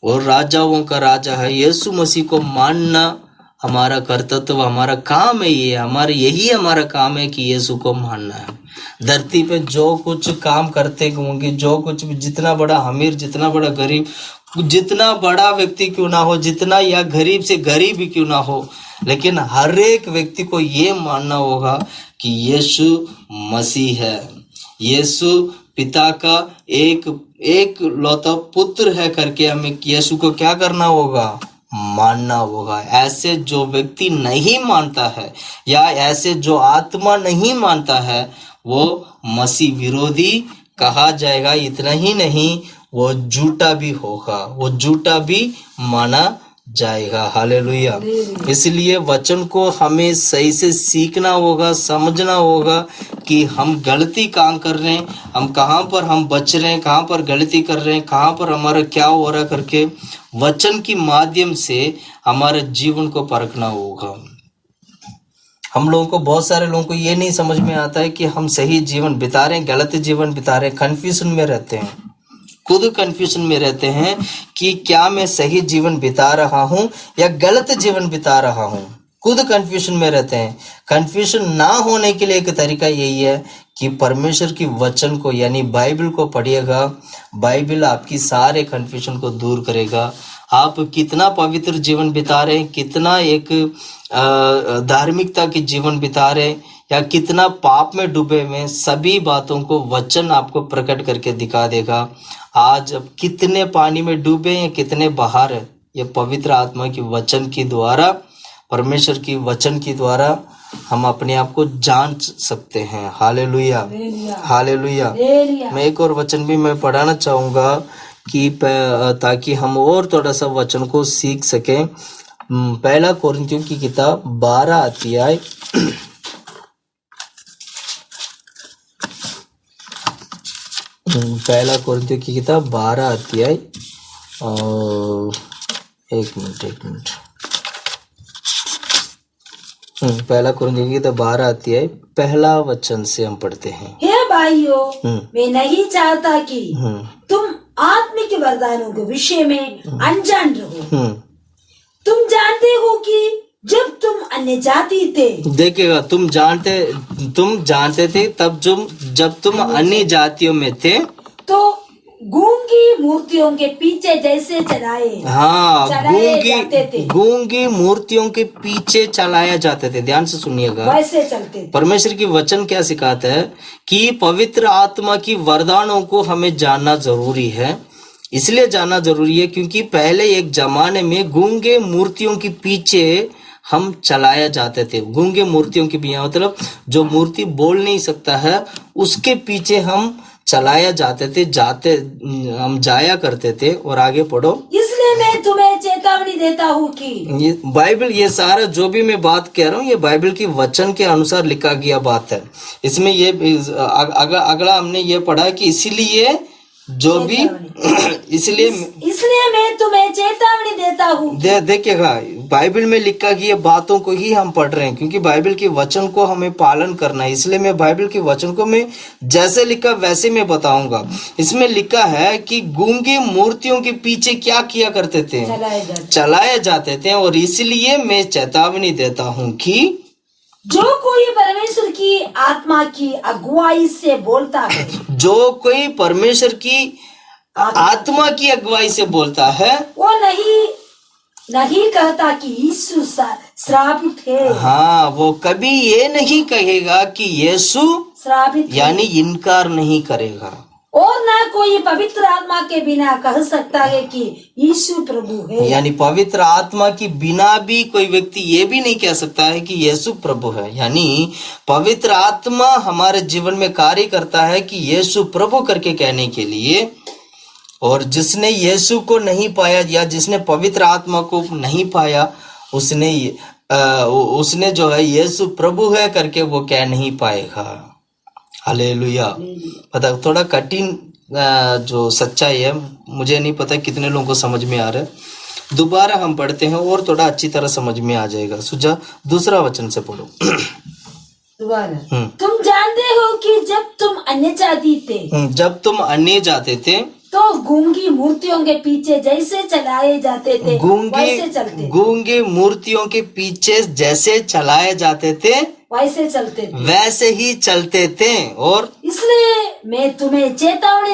और राजाओं का राजा है। यीशु मसीह को मानना हमारा कर्तव्य, हमारा काम है। यही हमारा काम है कि यीशु को मानना है। धरती पे जो कुछ काम करते होंगे, जो कुछ भी, जितना बड़ा अमीर, जितना बड़ा गरीब, जितना बड़ा व्यक्ति क्यों ना हो, जितना या गरीब से गरीब ही क्यों ना हो, लेकिन हर एक व्यक्ति को ये मानना होगा कि यीशु मसीह है। यीशु पिता का एक लौता पुत्र है करके हमें यीशु को क्या करना होगा? मानना होगा। ऐसे जो व्यक्ति नहीं मानता है या ऐसे जो आत्मा नहीं मानता है वो मसीह विरोधी कहा जाएगा। इतना ही नहीं, वो झूठा भी होगा, वो झूठा भी माना जाएगा। हालेलुया। इसलिए वचन को हमें सही से सीखना होगा, समझना होगा कि हम गलती काम कर रहे हैं, हम कहाँ पर हम बच रहे हैं, कहाँ पर गलती कर रहे हैं, कहाँ पर हमारा क्या हो रहा करके वचन की माध्यम से हमारे जीवन को परखना होगा। हम लोगों को, बहुत सारे लोगों को ये नहीं समझ में आता है कि हम सही जीवन बिता रहे हैं, गलत जीवन बिता रहे हैं, कन्फ्यूजन में रहते हैं, खुद कन्फ्यूजन में रहते हैं कि क्या मैं सही जीवन बिता रहा हूं या गलत जीवन बिता रहा हूं। खुद कन्फ्यूजन में रहते हैं। कन्फ्यूजन ना होने के लिए एक तरीका यही है कि परमेश्वर की वचन को यानी बाइबल को पढ़िएगा। बाइबल आपकी सारे कन्फ्यूजन को दूर करेगा। आप कितना पवित्र जीवन बिता रहे हैं, कितना एक धार्मिकता के जीवन बिता रहे हैं या कितना पाप में डूबे हुए, सभी बातों को वचन आपको प्रकट करके दिखा देगा। आज अब कितने पानी में डूबे हैं, कितने बाहर है, ये पवित्र आत्मा की वचन के द्वारा, परमेश्वर की वचन के द्वारा हम अपने आप को जान सकते हैं। Hallelujah, hallelujah. मैं एक और वचन भी मैं पढ़ाना चाहूँगा कि ताकि हम और थोड़ा सा वचन को सीख सकें। पहला कोरिन्थियों की किताब 12 अध्याय पहला कोरिन्थियों की किताब 12 अध्याय एक मिनट पहला कोरिन्थियों की किताब 12 अध्याय पहला वचन से हम पढ़ते हैं। हे भाइयों, मैं नहीं चाहता कि तुम आत्मिक वरदानों के विषय में अनजान रहो। तुम जानते हो कि जब तुम अन्य जाति थे, देखिएगा, तुम जानते थे तब जब तुम अन्य जातियों में थे तो गूंगी मूर्तियों के पीछे जैसे चलाए जाते थे। गूंगी मूर्तियों के पीछे चलाया जाते थे। ध्यान से सुनिएगा, वैसे चलते थे। परमेश्वर की वचन क्या सिखाता है कि पवित्र आत्मा की वरदानों को हमें जानना जरूरी है। इसलिए जानना जरूरी है क्योंकि पहले एक जमाने में गूंगे मूर्तियों के पीछे हम चलाया जाते थे। गूंगे मूर्तियों के पीछे मतलब जो मूर्ति बोल नहीं सकता है उसके पीछे हम चलाया हम जाया करते थे। और आगे पढ़ो। इसलिए मैं तुम्हें चेतावनी देता हूँ कि ये सारा जो भी मैं बात कह रहा हूँ ये बाइबल की वचन के अनुसार लिखा गया बात है। इसमें ये अगला हमने ये पढ़ा कि इसलिए मैं तुम्हें चेतावनी देता हूँ। देखिएगा, बाइबल में लिखा गया बातों को ही हम पढ़ रहे हैं क्योंकि बाइबल के वचन को हमें पालन करना है। इसलिए मैं बाइबल के वचन को मैं जैसे लिखा वैसे मैं बताऊंगा। इसमें लिखा है कि गूंगे मूर्तियों के पीछे क्या किया करते थे? चलाए जाते थे। और इसलिए मैं चेतावनी देता हूँ कि जो कोई परमेश्वर की आत्मा की अगुवाई से बोलता है, जो कोई परमेश्वर की आत्मा की अगुवाई से बोलता है, वो नहीं कहता कि यीशु श्रापित है। हाँ, वो कभी ये नहीं कहेगा कि यीशु श्रापित यानी इनकार नहीं करेगा। और ना कोई पवित्र आत्मा के बिना कह सकता है कि यीशु प्रभु है। यानी पवित्र आत्मा की बिना भी कोई व्यक्ति ये भी नहीं कह सकता है कि यीशु प्रभु है। यानी पवित्र आत्मा हमारे जीवन में कार्य करता है कि यीशु प्रभु करके कहने के लिए। और जिसने यीशु को नहीं पाया या जिसने पवित्र आत्मा को नहीं पाया उसने जो है यीशु प्रभु है करके वो कह नहीं पाएगा। हालेलुया। पता थोड़ा कठिन जो सच्चाई है, मुझे नहीं पता कितने लोगों को समझ में आ रहा है। दोबारा हम पढ़ते हैं और थोड़ा अच्छी तरह समझ में आ जाएगा। सुजा दूसरा वचन से पढ़ो। दोबारा। तुम जानते हो कि जब तुम अन्य जाति थे तो गूंगी मूर्तियों के पीछे जैसे चलाए जाते थे वैसे चलते। गूंगी मूर्तियों के पीछे जैसे चलाए जाते थे वैसे ही चलते थे। और इसलिए मैं तुम्हें चेतावनी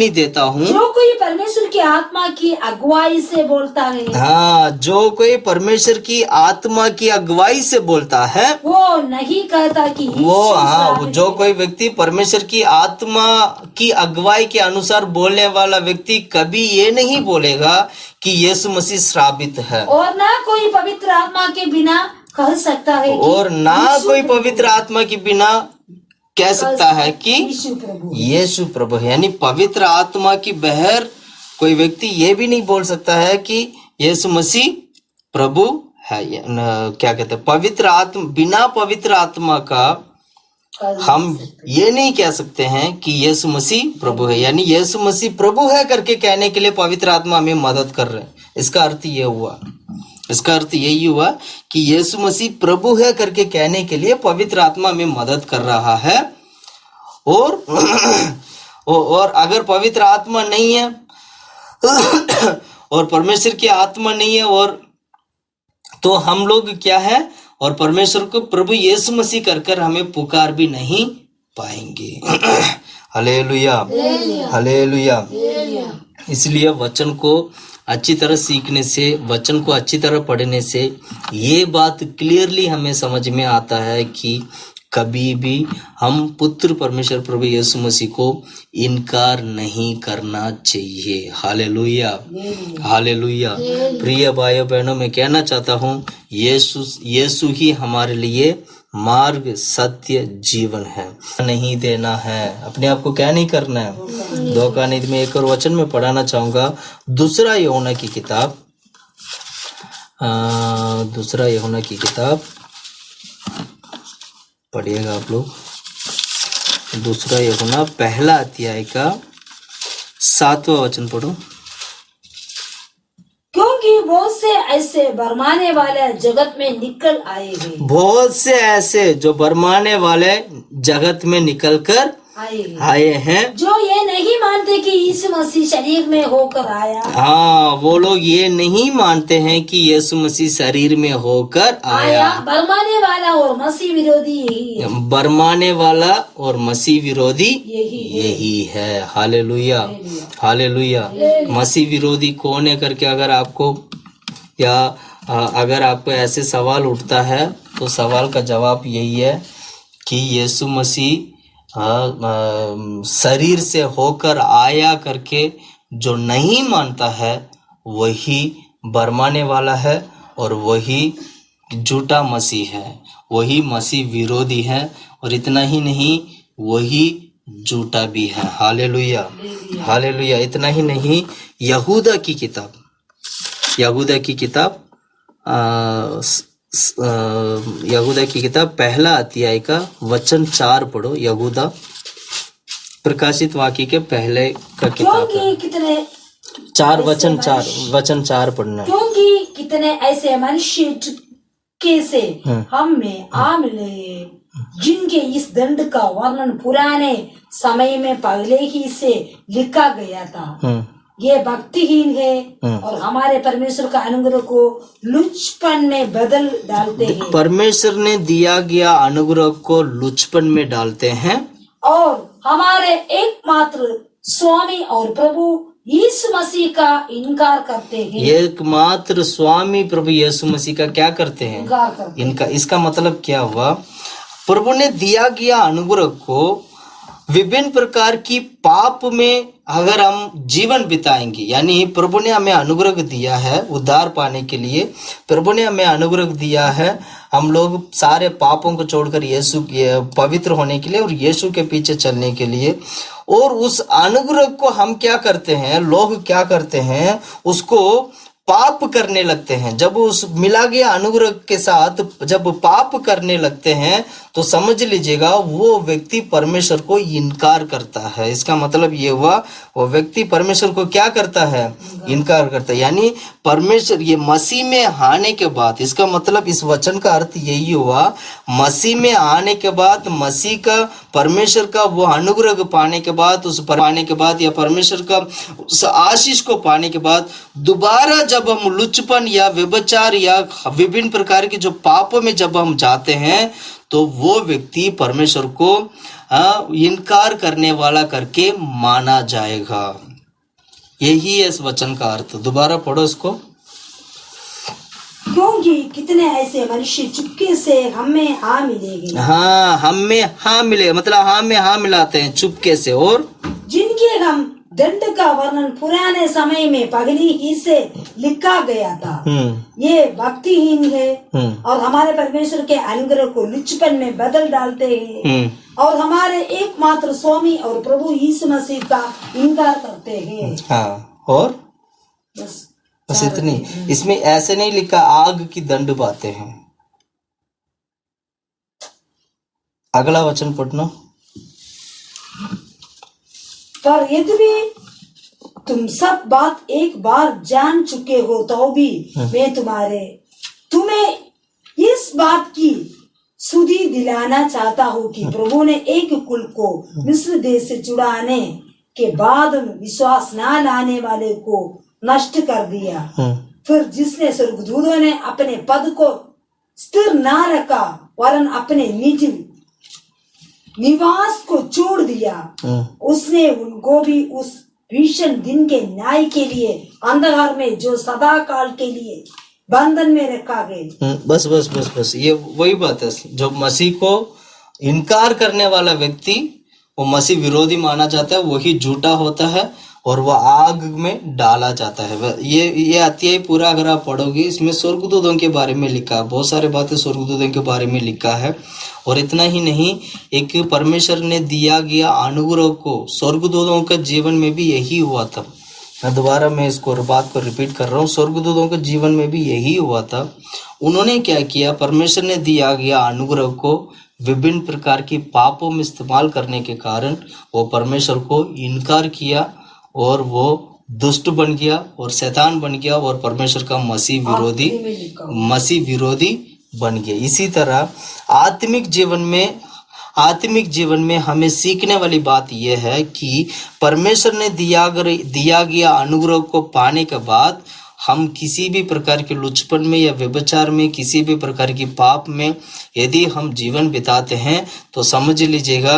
देता हूँ जो कोई परमेश्वर की आत्मा की अगुवाई से बोलता है। हाँ, जो कोई परमेश्वर की आत्मा की अगुवाई से बोलता है वो नहीं कहता कि जो कोई व्यक्ति परमेश्वर की आत्मा की अगुवाई के अनुसार बोलने वाला व्यक्ति कभी ये नहीं बोलेगा कि यीशु मसीह श्रापित है। और ना कोई पवित्र आत्मा के बिना कह सकता है और ना कोई पवित्र आत्मा के बिना कह सकता है कि यीशु प्रभु है। यानी पवित्र आत्मा की बगैर कोई व्यक्ति ये भी नहीं बोल सकता है कि यीशु मसीह प्रभु है। क्या कहते हैं, बिना पवित्र आत्मा का हम ये नहीं कह सकते हैं कि यीशु मसीह प्रभु है। यानी यीशु मसीह प्रभु है करके कहने के लिए पवित्र आत्मा हमें मदद कर रहे हैं। इसका अर्थ यही हुआ कि यीशु मसीह प्रभु है करके कहने के लिए पवित्र आत्मा हमें मदद कर रहा है। और अगर पवित्र आत्मा नहीं है और परमेश्वर की आत्मा नहीं है और तो हम लोग क्या है और परमेश्वर को प्रभु यीशु मसीह कर हमें पुकार भी नहीं पाएंगे। Hallelujah, hallelujah. इसलिए वचन को अच्छी तरह सीखने से, वचन को अच्छी तरह पढ़ने से ये बात क्लियरली हमें समझ में आता है कि कभी भी हम पुत्र परमेश्वर प्रभु यीशु मसीह को इनकार नहीं करना चाहिए। Hallelujah, hallelujah. प्रिय भाइयों बहनों, मैं कहना चाहता हूँ यीशु ही हमारे लिए मार्ग, सत्य, जीवन है। नहीं देना है, अपने आप को क्या नहीं करना है, धोखा नहीं। मैं एक और वचन में पढ़ाना चाहूंगा, दूसरा यूहन्ना की किताब पढ़िएगा आप लोग। दूसरा यूहन्ना पहला अध्याय का 7वां वचन पढ़ो। क्योंकि बहुत से ऐसे भरमाने वाले जगत में निकल आए हैं। बहुत से ऐसे जो भरमाने वाले जगत में निकल कर आए हैं जो ये नहीं मानते कि यीशु मसीह शरीर में होकर आया। हाँ, वो लोग ये नहीं मानते हैं कि यीशु मसीह शरीर में होकर आया। भरमाने वाला और मसीह विरोधी यही है। भरमाने वाला और मसीह विरोधी यही है। Hallelujah, hallelujah. मसीह विरोधी कौन है करके अगर आपको ऐसे सवाल उठता है तो सवाल का जवाब यही है कि यीशु मसीह शरीर से होकर आया करके जो नहीं मानता है वही भरमाने वाला है और वही झूठा मसीह है, वही मसीह विरोधी है। और इतना ही नहीं, वही झूठा भी है। Hallelujah, hallelujah. इतना ही नहीं, यहूदा की किताब पहला अध्याय का वचन 4 पढ़ो। यहूदा प्रकाशित वाक्य के पहले का किताब कितने 4 वचन 4 पढ़ना। क्योंकि कितने ऐसे मनुष्य कैसे हम में आ मिले जिनके इस दंड का वर्णन पुराने समय में पहले ही से लिखा गया था। ये भक्तिहीन है और हमारे परमेश्वर का अनुग्रह को लुचपन में बदल डालते हैं। परमेश्वर ने दिया गया अनुग्रह को लुचपन में डालते हैं और हमारे एकमात्र स्वामी और प्रभु यीशु मसीह का इनकार करते हैं। एकमात्र स्वामी प्रभु यीशु मसीह का क्या करते हैं? इसका मतलब क्या हुआ? प्रभु ने दिया गया अनुग्रह को विभिन्न प्रकार की पाप में अगर हम जीवन बिताएंगे, यानी प्रभु ने हमें अनुग्रह दिया है उद्धार पाने के लिए, प्रभु ने हमें अनुग्रह दिया है हम लोग सारे पापों को छोड़कर यीशु पवित्र होने के लिए और यीशु के पीछे चलने के लिए, और उस अनुग्रह को हम क्या करते हैं, लोग क्या करते हैं, उसको पाप करने लगते हैं। जब उस मिला गया अनुग्रह के साथ जब पाप करने लगते हैं तो समझ लीजिएगा वो व्यक्ति परमेश्वर को इनकार करता है। इसका मतलब ये हुआ वो व्यक्ति परमेश्वर को क्या करता है, इनकार करता है। यानी परमेश्वर ये मसीह में आने के बाद, इसका मतलब इस वचन का अर्थ यही हुआ, मसीह में आने के बाद, मसीह का परमेश्वर का वो अनुग्रह पाने के बाद, उस पाने के बाद या परमेश्वर का उस आशीष को पाने के बाद दोबारा जब हम लुचपन या व्यभिचार या विभिन्न प्रकार के जो पापों में जब हम जाते हैं तो वो व्यक्ति परमेश्वर को इनकार करने वाला करके माना जाएगा। यही है इस वचन का अर्थ। दोबारा पढ़ो इसको। क्योंकि कितने ऐसे मनुष्य चुपके से हमें हाँ मिलेंगे। हाँ, हमें हाँ मिले मतलब हाँ में हाँ मिलाते हैं चुपके से, और जिनके हम दंड का वर्णन पुराने समय में पगली ही से लिखा गया था। ये भक्तिहीन है और हमारे परमेश्वर के अनुग्रह को लुचपन में बदल डालते हैं और हमारे एकमात्र स्वामी और प्रभु यीशु मसीह का इनकार करते हैं। हाँ, और बस इतनी। इसमें ऐसे नहीं लिखा आग की दंड बातें हैं। अगला वचन पढ़ना। पर यद्यपि तुम सब बात एक बार जान चुके हो तो भी मैं तुम्हें इस बात की सुधि दिलाना चाहता हूँ कि प्रभु ने एक कुल को मिस्र देश से छुड़ाने के बाद विश्वास न लाने वाले को नष्ट कर दिया। फिर जिसने स्वर्गदूतों ने अपने पद को स्थिर न रखा वरन अपने निज निवास को छोड़ दिया, उसने उनको भी उस भीषण दिन के न्याय के लिए अंधकार में जो सदा काल के लिए बंधन में रखा गया। बस बस बस बस ये वही बात है। जो मसीह को इनकार करने वाला व्यक्ति वो मसीह विरोधी माना जाता है, वही झूठा होता है और वह आग में डाला जाता है। ये अध्याय पूरा अगर आप पढ़ोगे इसमें स्वर्गदूतों के बारे में लिखा है, बहुत सारे बातें स्वर्गदूतों के बारे में लिखा है। और इतना ही नहीं, एक परमेश्वर ने दिया गया अनुग्रह को स्वर्गदूतों के जीवन में भी यही हुआ था। दोबारा मैं इसको बात को रिपीट कर रहा हूँ, स्वर्गदूतों के जीवन में भी यही हुआ था। उन्होंने क्या किया, परमेश्वर ने दिया गया अनुग्रह को विभिन्न प्रकार की पापों में इस्तेमाल करने के कारण वो परमेश्वर को इनकार किया और वो दुष्ट बन गया और शैतान बन गया और परमेश्वर का मसीह विरोधी बन गया। इसी तरह आत्मिक जीवन में हमें सीखने वाली बात यह है कि परमेश्वर ने दिया गया अनुग्रह को पाने के बाद हम किसी भी प्रकार के लुचपन में या व्यभिचार में, किसी भी प्रकार की पाप में यदि हम जीवन बिताते हैं तो समझ लीजिएगा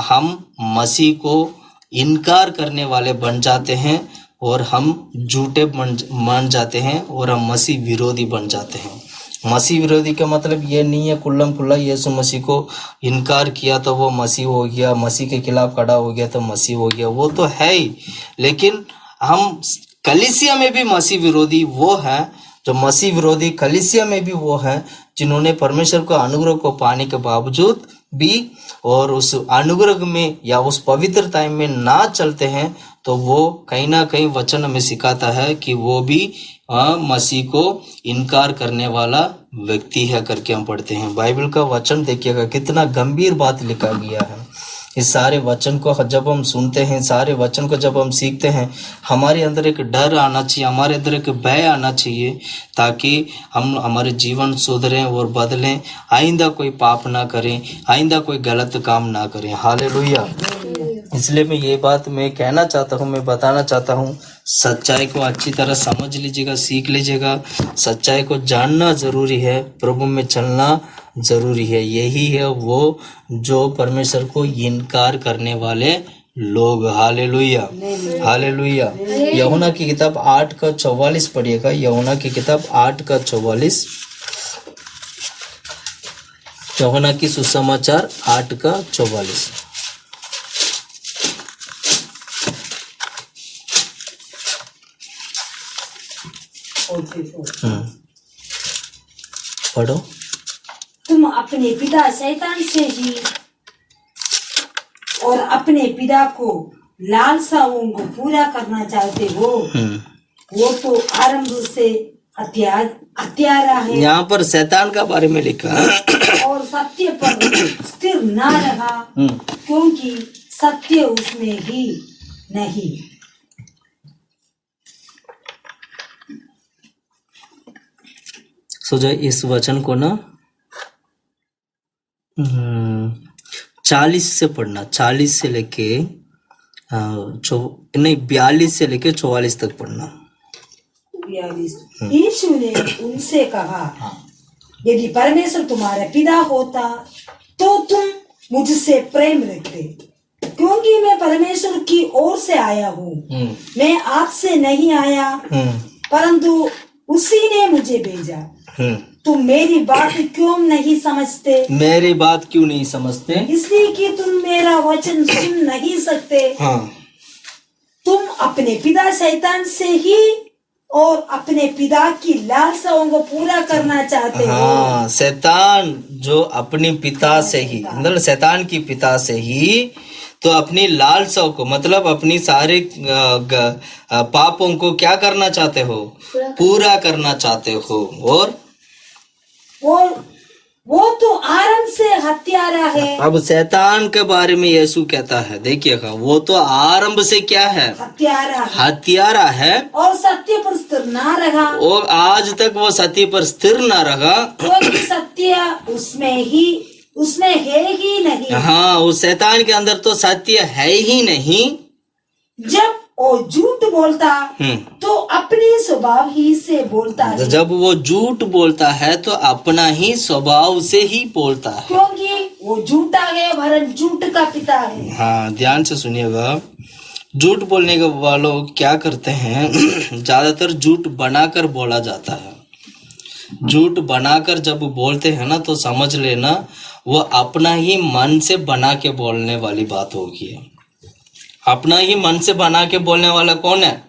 हम मसीह को इनकार करने वाले बन जाते हैं और हम झूठे मान जाते हैं और हम मसीह विरोधी बन जाते हैं। मसीह विरोधी का मतलब ये नहीं है कुल्लम खुल्ला यीशु मसीह को इनकार किया तो वो मसीह हो गया, मसीह के खिलाफ खड़ा हो गया तो मसीह हो गया, वो तो है ही। लेकिन हम कलीसिया में भी मसीह विरोधी वो हैं, जो मसीह विरोधी कलीसिया में भी वो हैं जिन्होंने परमेश्वर को अनुग्रह को पाने के बावजूद भी और उस अनुग्रह में या उस पवित्रता में ना चलते हैं, तो वो कहीं ना कहीं वचन हमें सिखाता है कि वो भी मसीह को इनकार करने वाला व्यक्ति है करके हम पढ़ते हैं। बाइबल का वचन देखिएगा कितना गंभीर बात लिखा गया है। इस सारे वचन को जब हम सुनते हैं, सारे वचन को जब हम सीखते हैं, हमारे अंदर एक डर आना चाहिए, हमारे अंदर एक भय आना चाहिए ताकि हम हमारे जीवन सुधरें और बदलें, आइंदा कोई पाप ना करें, आइंदा कोई गलत काम ना करें। हालेलुया। इसलिए मैं ये बात मैं कहना चाहता हूँ, मैं बताना चाहता हूँ, सच्चाई को अच्छी तरह समझ लीजिएगा, सीख लीजिएगा। सच्चाई को जानना ज़रूरी है, प्रभु में चलना ज़रूरी है। यही है वो जो परमेश्वर को इनकार करने वाले लोग। Hallelujah, hallelujah. यूहन्ना की किताब 8:44 पढ़िएगा। यूहन्ना की किताब 8:44, यूहन्ना की सुसमाचार 8:44। पढ़ो। तुम अपने पिता शैतान से ही और अपने पिता को लालसाओं को पूरा करना चाहते हो। वो तो आरंभ से हत्यारा है। यहाँ पर शैतान का बारे में लिखा और सत्य पर स्थिर ना रहा, क्योंकि सत्य उसमें ही नहीं। सो जाए इस वचन को ना 40 से पढ़ना, 40 से लेके 42 से लेके 44 तक पढ़ना। 42। यीशु ने उनसे कहा, यदि परमेश्वर तुम्हारा पिता होता तो तुम मुझसे प्रेम रखते, क्योंकि मैं परमेश्वर की ओर से आया हूँ। मैं आपसे नहीं आया, परंतु उसी ने मुझे भेजा। तुम मेरी बात क्यों नहीं समझते? मेरी बात क्यों नहीं समझते? इसलिए कि तुम मेरा वचन सुन नहीं सकते। तुम अपने पिता शैतान से ही और अपने पिता की लालसाओं को पूरा करना चाहते हो। शैतान जो अपने पिता से ही, मतलब शैतान की पिता से ही तो अपनी लालसाओं को, मतलब अपनी सारे पापों को क्या करना चाहते हो? पूरा करना चाहते हो। और वो तो आरंभ से हत्यारा है। अब शैतान के बारे में यीशु कहता है, देखिएगा, वो तो आरंभ से क्या है? हत्यारा है और सत्य पर स्थिर ना रहा। और आज तक वो सत्य पर स्थिर ना रहा, क्योंकि सत्य उसमें है ही नहीं। हाँ, उस शैतान के अंदर तो सत्य है ही नहीं। जब वो झूठ बोलता तो अपने स्वभाव ही से बोलता है। जब वो झूठ बोलता है तो अपना ही स्वभाव से ही बोलता है, क्योंकि वो झूठा है, वरन झूठ का पिता है। हाँ, ध्यान से सुनिएगा। झूठ बोलने के वालों क्या करते हैं? ज्यादातर झूठ बनाकर बोला जाता है। झूठ बनाकर जब बोलते हैं ना, तो समझ लेना वो अपना ही मन से बना के बोलने वाली बात होगी। अपना ही मन से बना के बोलने वाला कौन है?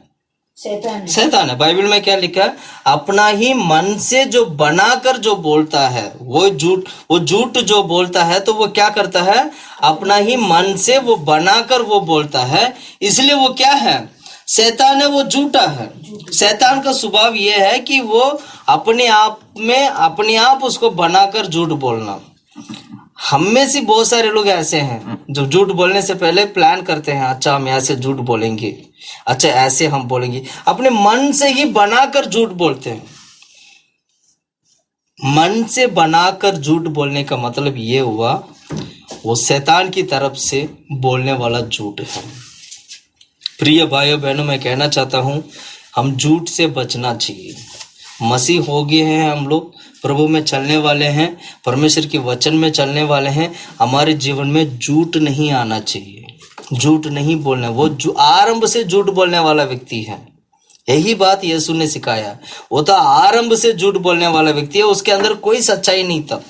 शैतान है। बाइबल में क्या लिखा है? अपना ही मन से जो बनाकर जो बोलता है वो झूठ जो बोलता है, तो वो क्या करता है? अपना ही मन से वो बनाकर वो बोलता है, इसलिए वो क्या है? शैतान है, वो झूठा है। शैतान का स्वभाव ये है कि वो अपने आप उसको बनाकर झूठ बोलना। हम में से बहुत सारे लोग ऐसे हैं जो झूठ बोलने से पहले प्लान करते हैं, अच्छा हम ऐसे झूठ बोलेंगे, अच्छा ऐसे हम बोलेंगे, अपने मन से ही बनाकर झूठ बोलते हैं। मन से बनाकर झूठ बोलने का मतलब ये हुआ वो शैतान की तरफ से बोलने वाला झूठ है। प्रिय भाइयों बहनों, मैं कहना चाहता हूं हम झूठ से बचना चाहिए। मसीह हो गए हैं हम लोग, प्रभु में चलने वाले हैं, परमेश्वर के वचन में चलने वाले हैं। हमारे जीवन में झूठ नहीं आना चाहिए, झूठ नहीं बोलना। वो आरंभ से झूठ बोलने वाला व्यक्ति है। यही बात यीशु ने सिखाया। वो तो आरंभ से झूठ बोलने वाला व्यक्ति है, उसके अंदर कोई सच्चाई नहीं था।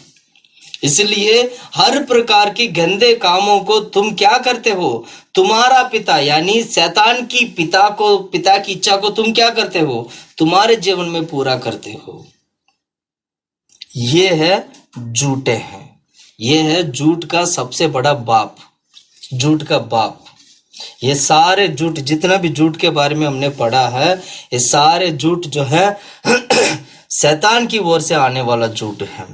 इसलिए हर प्रकार की गंदे कामों को तुम क्या करते हो? तुम्हारा पिता यानी शैतान की पिता की इच्छा को तुम क्या करते हो? तुम्हारे जीवन में पूरा करते हो। ये है झूठे हैं, ये है झूठ का सबसे बड़ा बाप, झूठ का बाप। ये सारे झूठ, जितना भी झूठ के बारे में हमने पढ़ा है, ये सारे झूठ जो है शैतान की ओर से आने वाला झूठ है।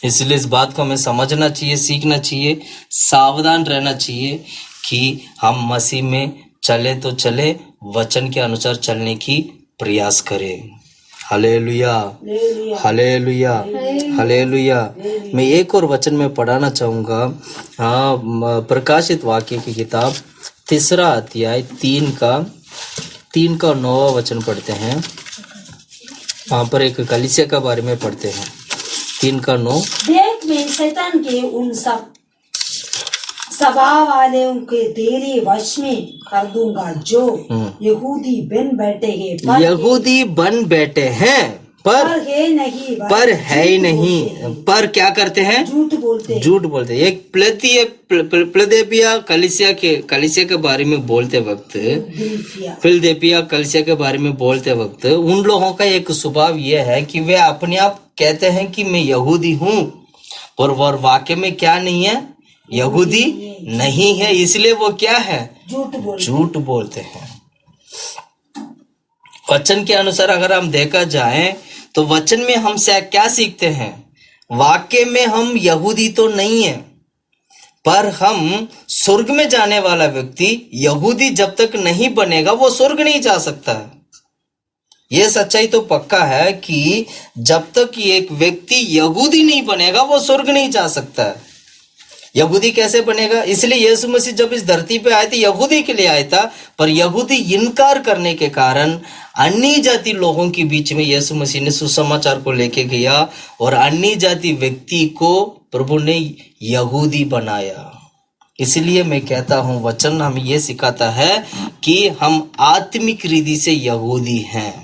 इसलिए इस बात को हमें समझना चाहिए, सीखना चाहिए, सावधान रहना चाहिए कि हम मसीह में चले तो चले, वचन के अनुसार चलने की प्रयास करें। Hallelujah, hallelujah, hallelujah. मैं एक और वचन में पढ़ाना चाहूँगा। हाँ, प्रकाशित वाक्य की किताब 3 अध्याय 3 का 9वां वचन पढ़ते हैं। वहाँ पर एक कलीसिया का बारे में पढ़ते हैं। 3 का 9। देख, मैं शैतान के उन सब सभा वाले उनके तेरे वश में कर दूंगा जो यहूदी बन बैठे हैं, पर है नहीं, पर है ही नहीं, पर क्या करते हैं, झूठ बोलते हैं। झूठ बोलते हैं। एक फिलदेल्फिया कलीसिया के बारे में बोलते वक्त, फिलदेल्फिया कलीसिया के बारे में बोलते वक्त उन लोगों का एक स्वभाव यह है कि वे अपने आप कहते हैं कि मैं यहूदी हूँ, और वाकई में क्या नहीं है, यहूदी नहीं है, इसलिए वो क्या है, झूठ बोलते हैं। वचन के अनुसार अगर हम देखा जाए तो वचन में हम क्या सीखते हैं, वाकई में हम यहूदी तो नहीं है, पर हम स्वर्ग में जाने वाला व्यक्ति यहूदी जब तक नहीं बनेगा वो स्वर्ग नहीं जा सकता है। यह सच्चाई तो पक्का है कि जब तक एक व्यक्ति यहूदी नहीं बनेगा वो स्वर्ग नहीं जा सकता है। यहूदी कैसे बनेगा, इसलिए यीशु मसीह जब इस धरती पे आए थे यहूदी के लिए आया था, पर यहूदी इनकार करने के कारण अन्य जाति लोगों के बीच में यीशु मसीह ने सुसमाचार को लेके गया और अन्य जाति व्यक्ति को प्रभु ने यहूदी बनाया। इसलिए मैं कहता हूं वचन हमें यह सिखाता है कि हम आत्मिक रीति से यहूदी हैं।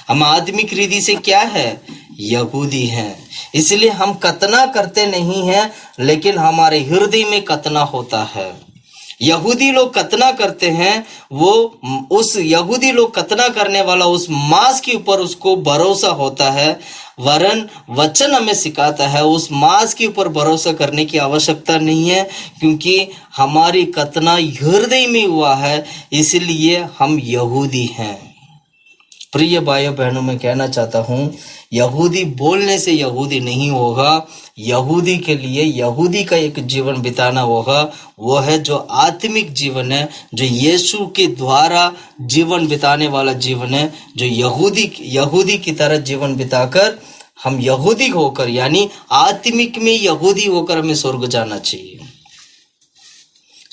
हम आत्मिक रीति से क्या है, यहूदी हैं। इसलिए हम कतना करते नहीं हैं, लेकिन हमारे हृदय में कतना होता है। यहूदी लोग कतना करते हैं, वो उस यहूदी लोग कतना करने वाला उस मांस के ऊपर उसको भरोसा होता है, वरन वचन हमें सिखाता है उस मांस के ऊपर भरोसा करने की आवश्यकता नहीं है, क्योंकि हमारी कतना हृदय में हुआ है, इसलिए हम यहूदी हैं। प्रिय भाइयों बहनों, मैं कहना चाहता हूं यहूदी बोलने से यहूदी नहीं होगा। यहूदी के लिए यहूदी का एक जीवन बिताना होगा, वो है जो आत्मिक जीवन है, जो यीशु के द्वारा जीवन बिताने वाला जीवन है, जो यहूदी की तरह जीवन बिताकर हम यहूदी होकर, यानी आत्मिक में यहूदी होकर हमें स्वर्ग जाना चाहिए।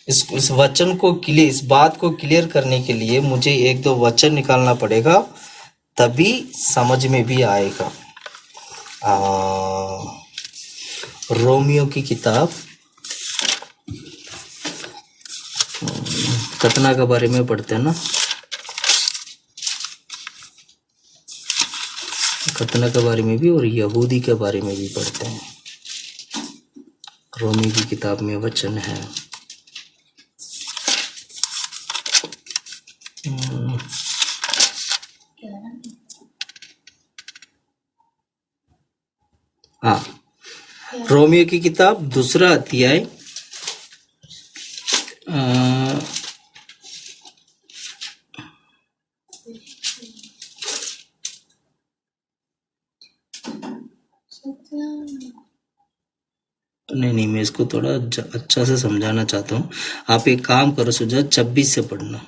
इस वचन को क्लियर, इस बात को क्लियर करने के लिए मुझे एक दो वचन निकालना पड़ेगा, तभी समझ में भी आएगा। रोमियो की किताब कतना के बारे में पढ़ते हैं ना, कतना के बारे में भी और यहूदी के बारे में भी पढ़ते हैं। रोमियो की किताब में वचन है, रोमियो की किताब 2 अध्याय नहीं, मैं इसको थोड़ा अच्छा से समझाना चाहता हूँ। आप एक काम करो सुजा, 26 से पढ़ना।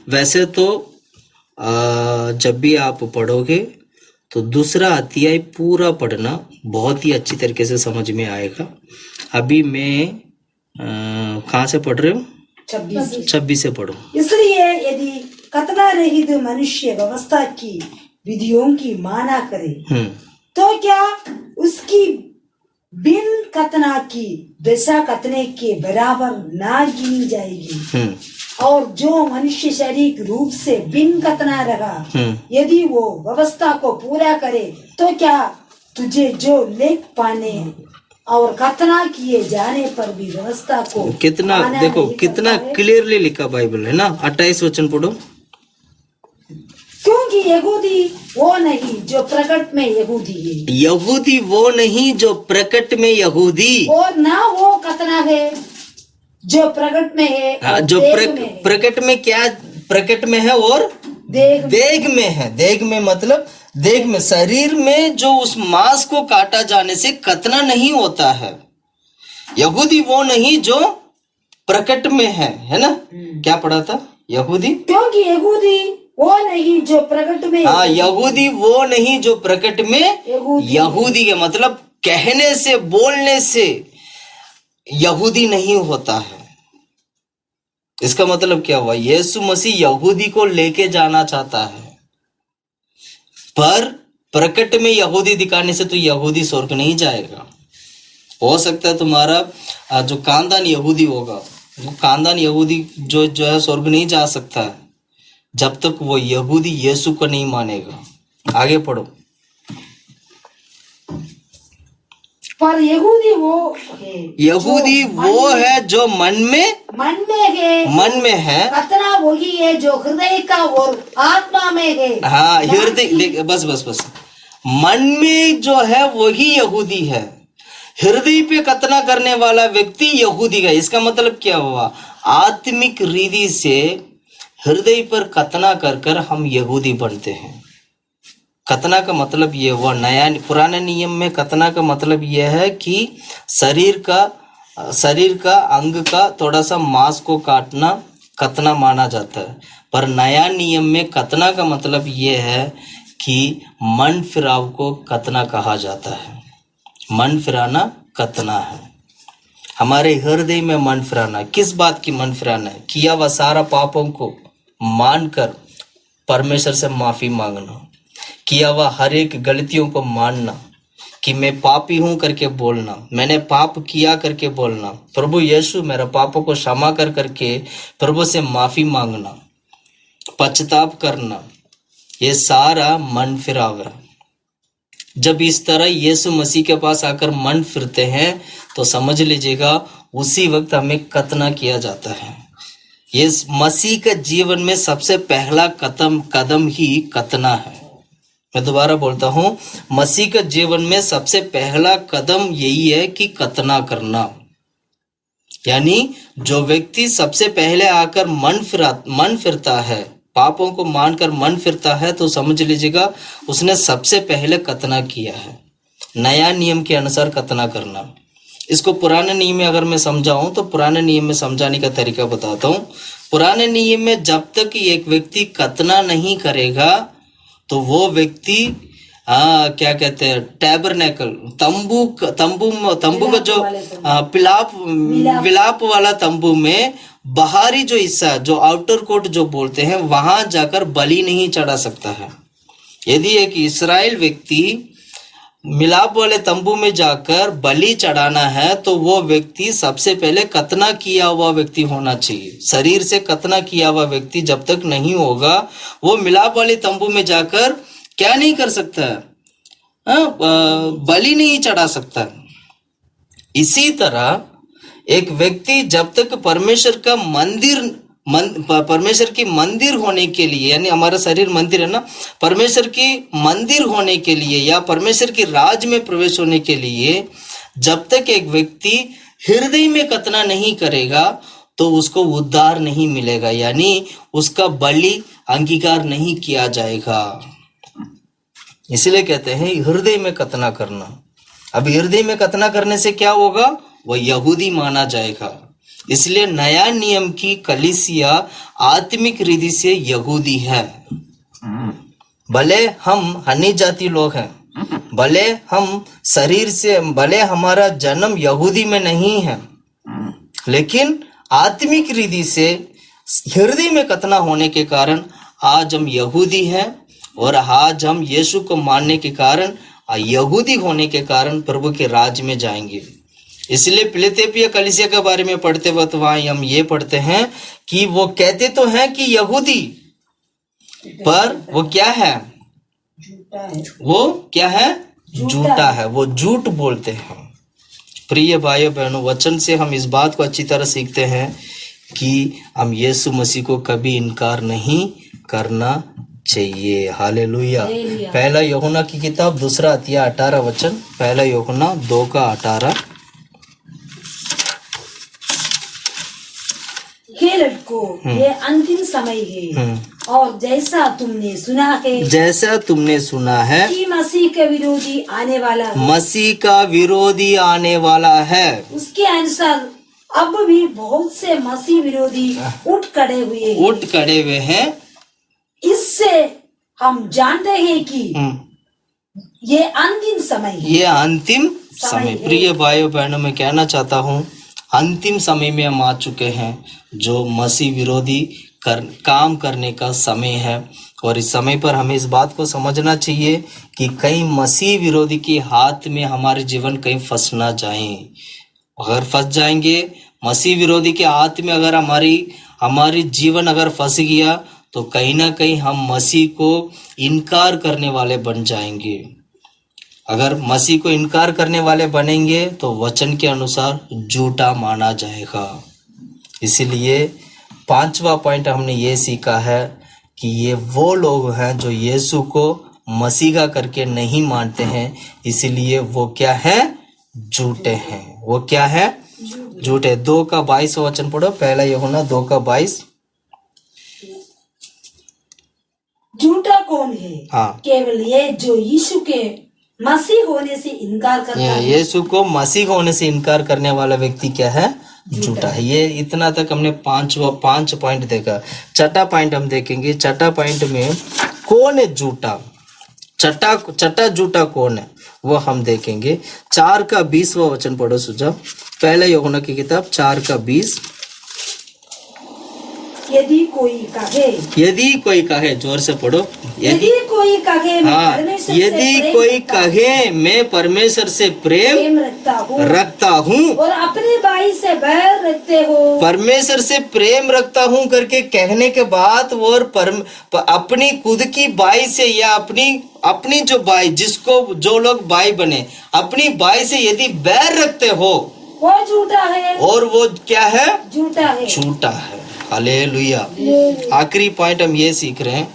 वैसे तो जब भी आप पढ़ोगे तो 2 अध्याय पूरा पढ़ना, बहुत ही अच्छी तरीके से समझ में आएगा। अभी मैं कहाँ से पढ़ रहे हूँ, 26 से पढ़ो। इसलिए यदि कतना रहित मनुष्य व्यवस्था की विधियों की माना करे तो क्या उसकी बिन कतना की दशा कतने के बराबर ना गिनी जाएगी? और जो मनुष्य शारीरिक रूप से बिन कतना रहा, यदि वो व्यवस्था को पूरा करे तो क्या तुझे जो लेख पाने और कतना किए जाने पर भी व्यवस्था को कितना, देखो कितना क्लियरली लिखा बाइबल है ना। 28 वचन पढ़ो। क्योंकि यहूदी वो नहीं जो प्रकट में यहूदी है, यहूदी वो नहीं जो प्रकट में यहूदी, और ना वो कतना है जो प्रकट में है, जो प्रकट में क्या, प्रकट में है और देग में है। देग में मतलब देग में, शरीर में जो उस मांस को काटा जाने से कतना नहीं होता है। यहूदी वो नहीं जो प्रकट में है ना। क्या पढ़ा था, यहूदी क्योंकि यहूदी वो नहीं जो प्रकट में, हाँ, यहूदी वो नहीं जो प्रकट में यहूदी है, मतलब कहने से बोलने से यहूदी नहीं होता है। इसका मतलब क्या हुआ, यीशु मसीह यहूदी को लेके जाना चाहता है, पर प्रकट में यहूदी दिखाने से तो यहूदी स्वर्ग नहीं जाएगा। हो सकता है तुम्हारा जो खानदान यहूदी होगा, वो खानदान यहूदी जो है स्वर्ग नहीं जा सकता है, जब तक वो यहूदी यीशु को नहीं मानेगा। आगे पढ़ो। पर यहूदी वो है जो मन में है कतना वही है जो हृदय का और आत्मा में है। हाँ, हृदय, बस मन में जो है वही यहूदी है। हृदय पे कतना करने वाला व्यक्ति यहूदी का। इसका मतलब क्या हुआ? आत्मिक रीति से हृदय पर कतना कर हम यहूदी बनते हैं। कतना का मतलब ये हुआ, पुराने नियम में कतना का मतलब यह है कि शरीर का अंग का थोड़ा सा मांस को काटना कतना माना जाता है। पर नया नियम में कतना का मतलब ये है कि मन फिराव को कतना कहा जाता है। मन फिराना कतना है। हमारे हृदय में मन फिराना, किस बात की मन फिराना है? किया हुआ सारा पापों को मानकर परमेश्वर से माफी मांगना, किया हुआ हर एक गलतियों को मानना कि मैं पापी हूं करके बोलना, मैंने पाप किया करके बोलना, प्रभु यीशु मेरा पापों को क्षमा करके प्रभु से माफी मांगना, पश्चाताप करना, ये सारा मन फिराव है। जब इस तरह यीशु मसीह के पास आकर मन फिरते हैं तो समझ लीजिएगा उसी वक्त हमें कतना किया जाता है। ये मसीह के जीवन में सबसे पहला कदम ही कतना है। मैं दोबारा बोलता हूं, मसीह के जीवन में सबसे पहला कदम यही है कि कतना करना। यानी जो व्यक्ति सबसे पहले आकर मन फिरता है, पापों को मानकर मन फिरता है, तो समझ लीजिएगा उसने सबसे पहले कतना किया है। नया नियम के अनुसार कतना करना। इसको पुराने नियम में अगर मैं समझाऊं तो पुराने नियम में समझाने का तरीका बताता हूं। पुराने नियम में जब तक एक व्यक्ति कतना नहीं करेगा तो वो व्यक्ति क्या कहते हैं, टैबरनेकल, तंबू का जो विलाप वाला तंबू में बाहरी जो हिस्सा, जो आउटर कोट जो बोलते हैं, वहां जाकर बलि नहीं चढ़ा सकता है। यदि एक इस्राएल व्यक्ति मिलाप वाले तंबू में जाकर बलि चढ़ाना है तो वो व्यक्ति सबसे पहले कतना किया हुआ व्यक्ति होना चाहिए। शरीर से कतना किया हुआ व्यक्ति जब तक नहीं होगा वो मिलाप वाले तंबू में जाकर क्या नहीं कर सकता है, बलि नहीं चढ़ा सकता। इसी तरह एक व्यक्ति जब तक परमेश्वर की मंदिर होने के लिए, यानी हमारा शरीर मंदिर है ना, परमेश्वर की मंदिर होने के लिए या परमेश्वर की राज में प्रवेश होने के लिए जब तक एक व्यक्ति हृदय में कतना नहीं करेगा तो उसको उद्धार नहीं मिलेगा, यानी उसका बलि अंगीकार नहीं किया जाएगा। इसलिए कहते हैं हृदय में कतना करना। अब हृदय में कतना करने से क्या होगा? वह यहूदी माना जाएगा। इसलिए नया नियम की कलीसिया आत्मिक रीति से यहूदी है। भले हम अन्य जाति लोग हैं, भले हम शरीर से, भले हमारा जन्म यहूदी में नहीं है, लेकिन आत्मिक रीति से हृदय में कतना होने के कारण आज हम यहूदी हैं और आज हम यीशु को मानने के कारण, यहूदी होने के कारण प्रभु के राज में जाएंगे। इसलिए फिलिप्पियों कलीसिया के बारे में पढ़ते वक्त वहां हम ये पढ़ते हैं कि वो कहते तो हैं कि यहूदी, पर वो क्या है? वो क्या है? झूठा है। वो झूठ बोलते हैं। प्रिय भाइयों बहनों, वचन से हम इस बात को अच्छी तरह सीखते हैं कि हम यीशु मसीह को कभी इनकार नहीं करना चाहिए। हालेलुया। पहला यूहन्ना की किताब 2 अध्याय 18 वचन, पहला यूहन्ना 2:18। हे लड़कों, ये अंतिम समय है और जैसा तुमने सुना है कि मसीह का विरोधी आने वाला है, मसीह का विरोधी आने वाला है, उसके अनुसार अब भी बहुत से मसीह विरोधी उठ खड़े हुए हैं। इससे हम जानते हैं कि ये अंतिम समय है। ये अंतिम समय। प्रिय भाइयों बहनों, मैं कहना चाहता हूँ अंतिम समय में हम आ चुके हैं, जो मसीह विरोधी काम करने का समय है। और इस समय पर हमें इस बात को समझना चाहिए कि कहीं मसीह विरोधी के हाथ में हमारे जीवन कहीं फंस ना जाए। अगर फंस जाएंगे, मसीह विरोधी के हाथ में अगर हमारी जीवन अगर फंस गया तो कहीं ना कहीं हम मसीह को इनकार करने वाले बन जाएंगे। अगर मसीह को इनकार करने वाले बनेंगे तो वचन के अनुसार झूठा माना जाएगा। इसीलिए 5वां पॉइंट हमने ये सीखा है कि ये वो लोग हैं जो यीशु को मसीह का करके नहीं मानते हैं, इसीलिए वो क्या है? झूठे हैं। वो क्या है? झूठे। 2 का 22 वचन पढ़ो, पहला यूहन्ना 2 का 22। झूठा कौन है? हाँ, केवल ये जो यीशु के मसीह होने से इनकार करता है। यीशु को मसीह होने से इनकार करने वाला व्यक्ति क्या है? झूठा है। ये इतना तक हमने 5 पॉइंट देखा। छठा पॉइंट हम देखेंगे। छठा पॉइंट में कौन है झूठा? छठा झूठा कौन है वो हम देखेंगे। 4 का 20वां वचन पढ़ो सुझाव, पहला यूहन्ना की किताब 4 का 20। यदि कोई कहे, जोर से पढ़ो, यदि कोई कहे हाँ, यदि कोई कहे मैं परमेश्वर से प्रेम रखता हूँ और अपने भाई से बैर रखते हो, परमेश्वर से प्रेम रखता हूँ करके कहने के बाद और अपनी खुद की भाई से या अपनी जो भाई, जिसको जो लोग भाई बने, अपनी भाई से यदि बैर रखते हो वो झूठा है। और वो क्या है? झूठा है। झूठा है। हालेलुया। आखिरी पॉइंट हम ये सीख रहे हैं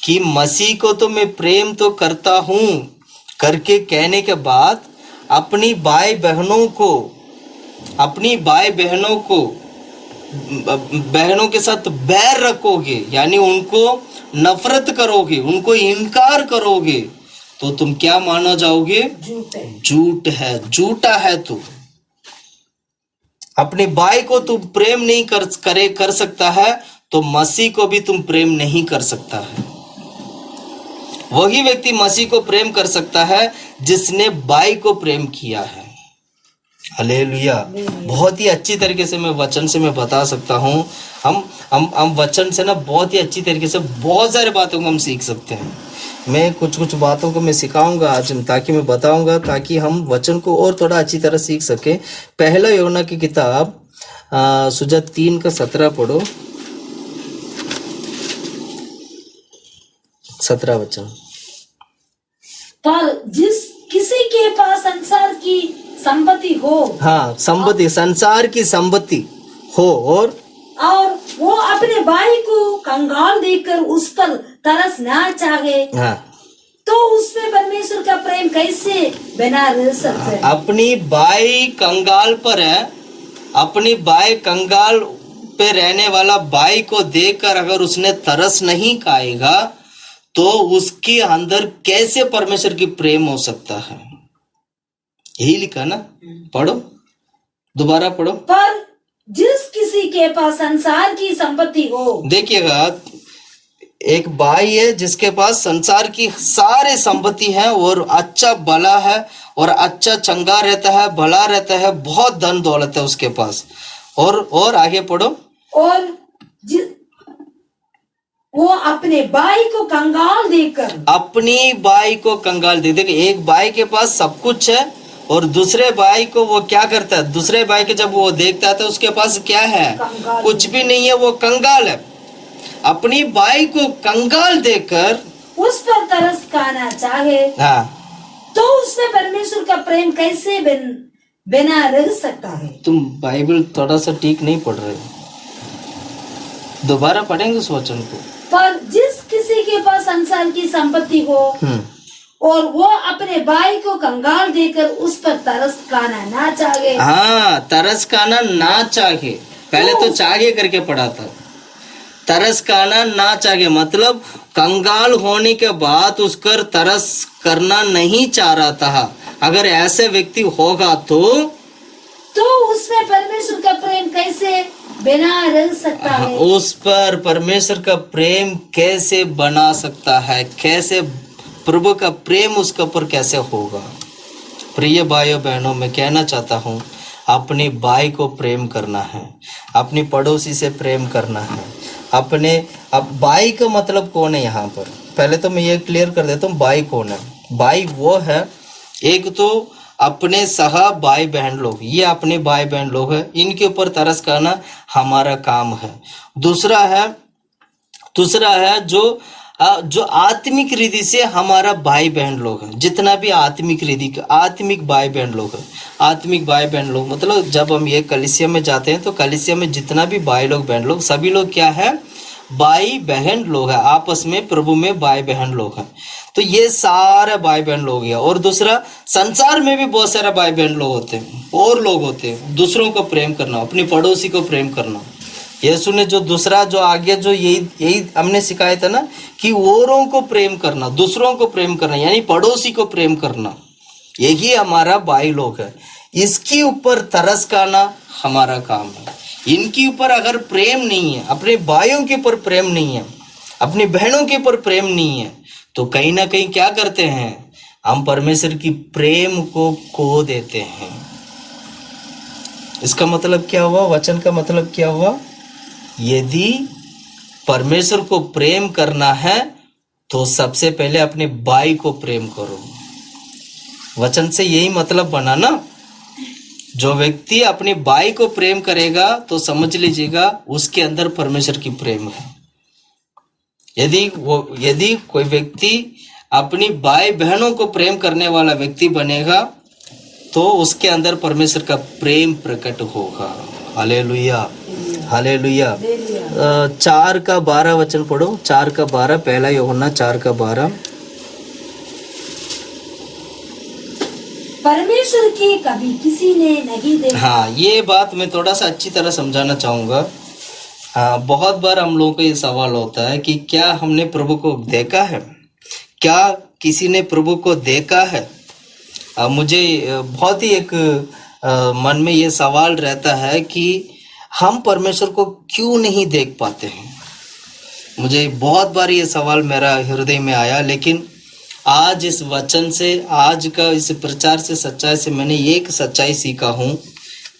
कि मसीह को तो मैं प्रेम तो करता हूँ करके कहने के बाद अपनी भाई बहनों के साथ बैर रखोगे, यानी उनको नफरत करोगे, उनको इनकार करोगे, तो तुम क्या माना जाओगे? झूठा है तू। अपने भाई को तुम प्रेम नहीं कर सकता है तो मसीह को भी तुम प्रेम नहीं कर सकता है। वही व्यक्ति मसीह को प्रेम कर सकता है जिसने भाई को प्रेम किया है। हालेलुया। बहुत ही अच्छी तरीके से मैं वचन से मैं बता सकता हूँ। हम वचन से ना बहुत ही अच्छी तरीके से बहुत सारी बातों को हम सीख सकते हैं। मैं कुछ बातों को मैं सिखाऊंगा आज, ताकि मैं बताऊंगा, ताकि हम वचन को और थोड़ा अच्छी तरह सीख सके। पहला यूहन्ना की किताब सुझाव 3 का 17 पढ़ो, 17 वचन। पर जिस किसी के पास संसार की संपत्ति हो, हाँ, संपत्ति, संसार की संपत्ति हो और वो अपने भाई को कंगाल देखकर उस पर तरस ना चाहे, हाँ, तो उसमें परमेश्वर का प्रेम कैसे बना रह सकता है? अपनी भाई कंगाल पर है, अपनी भाई कंगाल पे रहने वाला भाई को देखकर अगर उसने तरस नहीं खाएगा तो उसके अंदर कैसे परमेश्वर की प्रेम हो सकता है? यही लिखा ना, पढ़ो, दोबारा पढ़ो। पर जिस किसी के पास संसार की संपत्ति हो, देखिएगा, एक भाई है जिसके पास संसार की सारे संपत्ति है और अच्छा भला है और अच्छा चंगा रहता है, भला रहता है, बहुत धन दौलत है उसके पास, और आगे पढ़ो। और वो अपने भाई को कंगाल देखकर, अपनी भाई को कंगाल देखिए, एक भाई के पास सब कुछ है और दूसरे भाई को वो क्या करता है? दूसरे भाई के जब वो देखता है तो उसके पास क्या है? कुछ भी नहीं है, वो कंगाल है। अपनी भाई को कंगाल देखकर उस पर तरस खाना चाहे, हाँ, तो उसमें परमेश्वर का प्रेम कैसे बना रह सकता है? तुम बाइबल थोड़ा सा ठीक नहीं पढ़ रहे, दोबारा पढ़ेंगे उस वचन को। पर जिस किसी के पास संसार की संपत्ति हो और वो अपने भाई को कंगाल देकर उस पर तरस खाना ना चाहे, हाँ, तरस खाना ना चाहे, पहले तो चाहे करके पढ़ा था। तरस खाना ना चाहे मतलब कंगाल होने के बाद उसकर तरस करना नहीं चाह रहा था। अगर ऐसे व्यक्ति होगा तो उसमें परमेश्वर का प्रेम कैसे बना रह सकता है? उस पर परमेश्वर का प्रेम कैसे बना सकता है? कैसे प्रभु का प्रेम उसके ऊपर कैसे होगा? प्रिय भाइयों बहनों, मैं कहना चाहता हूँ, अपने भाई को प्रेम करना है, अपनी पड़ोसी से प्रेम करना है। अब भाई का मतलब कौन है यहाँ पर? पहले तो मैं ये क्लियर कर देता हूँ, भाई कौन है। भाई वो है, एक तो अपने सह भाई बहन लोग, ये अपने भाई बहन लोग हैं, इनके ऊपर तरस खाना हमारा काम है। दूसरा है दूसरा है जो आत्मिक रीति से हमारा भाई बहन लोग हैं, जितना भी आत्मिक भाई बहन लोग हैं, आत्मिक भाई बहन लोग मतलब जब हम ये कलीसिया में जाते हैं तो कलीसिया में जितना भी भाई लोग बहन लोग सभी लोग क्या है, भाई बहन लोग हैं, आपस में प्रभु में भाई बहन लोग हैं। तो ये सारे भाई बहन लोग हैं। और दूसरा, संसार में भी बहुत सारे भाई बहन लोग होते हैं और लोग होते हैं, दूसरों को प्रेम करना, अपनी पड़ोसी को प्रेम करना। यीशु ने जो दूसरा जो आगे जो यही हमने सिखाया था ना कि औरों को प्रेम करना, दूसरों को प्रेम करना, यानी पड़ोसी को प्रेम करना, यही हमारा भाई लोग है। इसके ऊपर तरस खाना हमारा काम है। इनके ऊपर अगर प्रेम नहीं है, अपने भाइयों के ऊपर प्रेम नहीं है, अपनी बहनों के ऊपर प्रेम नहीं है, तो कहीं ना कहीं क्या करते हैं, हम परमेश्वर की प्रेम को खो देते हैं। इसका मतलब क्या हुआ, वचन का मतलब क्या हुआ, यदि परमेश्वर को प्रेम करना है तो सबसे पहले अपने भाई को प्रेम करो। वचन से यही मतलब बना ना। जो व्यक्ति अपने भाई को प्रेम करेगा तो समझ लीजिएगा उसके अंदर परमेश्वर की प्रेम है। यदि कोई व्यक्ति अपनी भाई बहनों को प्रेम करने वाला व्यक्ति बनेगा तो उसके अंदर परमेश्वर का प्रेम प्रकट होगा। Hallelujah, hallelujah. 4:12 वचन पढ़ो, 4:12, पहला यूहन्ना 4:12। परमेश्वर की कभी किसी ने नहीं देखा। हाँ, ये बात मैं थोड़ा सा अच्छी तरह समझाना चाहूँगा। हाँ, बहुत बार हम लोगों को ये सवाल होता है कि क्या हमने प्रभु को देखा है, क्या किसी ने प्रभु को देखा है। मुझे बहुत ही एक मन में ये सवाल रहता है कि हम परमेश्वर को क्यों नहीं देख पाते हैं। मुझे बहुत बार ये सवाल मेरा हृदय में आया, लेकिन आज इस वचन से, आज का इस प्रचार से, सच्चाई से मैंने एक सच्चाई सीखा हूँ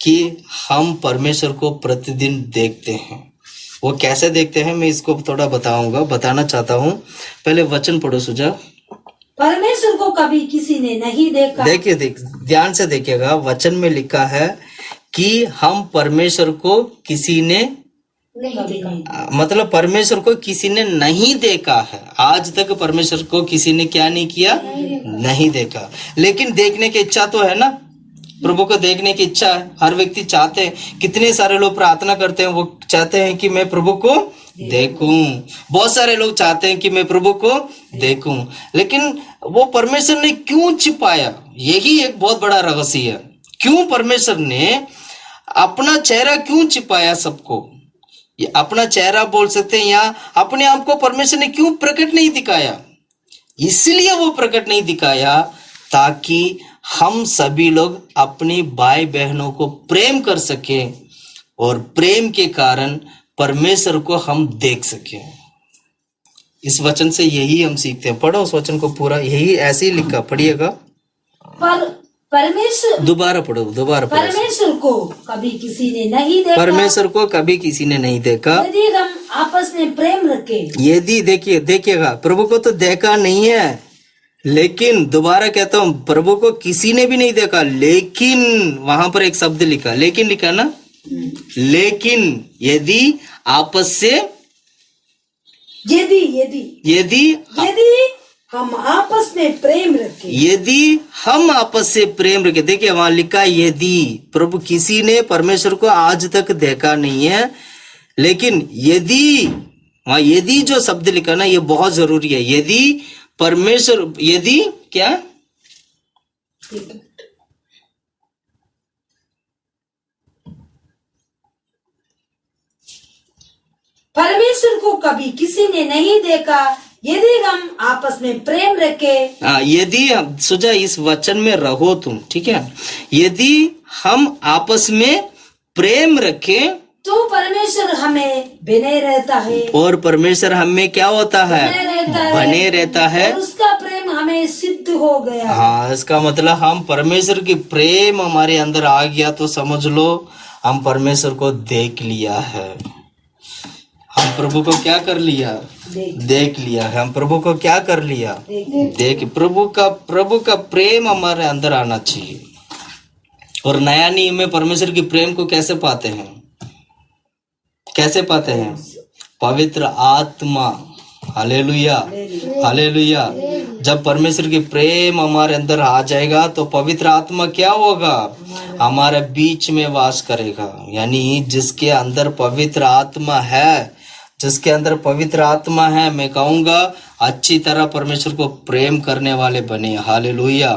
कि हम परमेश्वर को प्रतिदिन देखते हैं। वो कैसे देखते हैं मैं इसको थोड़ा बताना चाहता हूँ। पहले वचन पढ़ो सुजा। परमेश्वर को कभी किसी ने नहीं देखा। देखिए ध्यान से देखिएगा, वचन में लिखा है कि हम परमेश्वर को किसी ने मतलब परमेश्वर को किसी ने नहीं देखा है। आज तक परमेश्वर को किसी ने क्या नहीं किया, नहीं देखा। लेकिन देखने की इच्छा तो है ना, प्रभु को देखने की इच्छा है। हर व्यक्ति चाहते हैं, कितने सारे लोग प्रार्थना करते हैं, वो चाहते हैं कि मैं प्रभु को देखूं। बहुत सारे लोग चाहते हैं कि मैं प्रभु को देखूं, लेकिन वो परमेश्वर ने क्यों छिपाया, यही एक बहुत बड़ा रहस्य है। क्यों परमेश्वर ने अपना चेहरा क्यों छिपाया सबको, ये अपना चेहरा बोल सकते हैं, या अपने आप को परमेश्वर ने क्यों प्रकट नहीं दिखाया। इसलिए वो प्रकट नहीं दिखाया ताकि हम सभी लोग अपनी भाई बहनों को प्रेम कर सके और प्रेम के कारण परमेश्वर को हम देख सके। इस वचन से यही हम सीखते हैं। पढ़ो उस वचन को पूरा, यही ऐसे ही लिखा, पढ़िएगा। पर परमेश्वर, दोबारा पढ़ो। परमेश्वर को कभी किसी ने नहीं देखा। परमेश्वर को कभी किसी ने नहीं देखा। यदि हम आपस में प्रेम रखे। यदि देखिएगा, प्रभु को तो देखा नहीं है, लेकिन दोबारा कहता हूँ, प्रभु को किसी ने भी नहीं देखा, लेकिन वहां पर एक शब्द लिखा, लेकिन लिखा ना, लेकिन यदि आपस से, यदि हम आपस में प्रेम रखें, यदि हम आपस से प्रेम रखें। देखिए वहां लिखा यदि, प्रभु किसी ने परमेश्वर को आज तक देखा नहीं है, लेकिन यदि, वहां यदि जो शब्द लिखा ना, ये बहुत जरूरी है। यदि परमेश्वर, यदि क्या, परमेश्वर को कभी किसी ने नहीं देखा, यदि हम आपस में प्रेम रखे। यदि सुजा इस वचन में रहो तुम, ठीक है। यदि हम आपस में प्रेम रखें तो परमेश्वर हमें बने रहता है, और परमेश्वर हमें क्या होता है, बने रहता है, और उसका प्रेम हमें सिद्ध हो गया। हाँ, इसका मतलब हम परमेश्वर की प्रेम हमारे अंदर आ गया तो समझ लो हम परमेश्वर को देख लिया है। हम प्रभु को क्या कर लिया, देख लिया है। हम प्रभु को क्या कर लिया, देख। प्रभु का प्रेम हमारे अंदर आना चाहिए। और नया नियम में परमेश्वर की प्रेम को कैसे पाते हैं, कैसे पाते हैं, पवित्र आत्मा, हालेलुया हालेलुया। जब परमेश्वर की प्रेम हमारे अंदर आ जाएगा तो पवित्र आत्मा क्या होगा, हमारे बीच में वास करेगा। यानी जिसके अंदर पवित्र आत्मा है, जिसके अंदर पवित्र आत्मा है, मैं कहूँगा अच्छी तरह परमेश्वर को प्रेम करने वाले बने। Hallelujah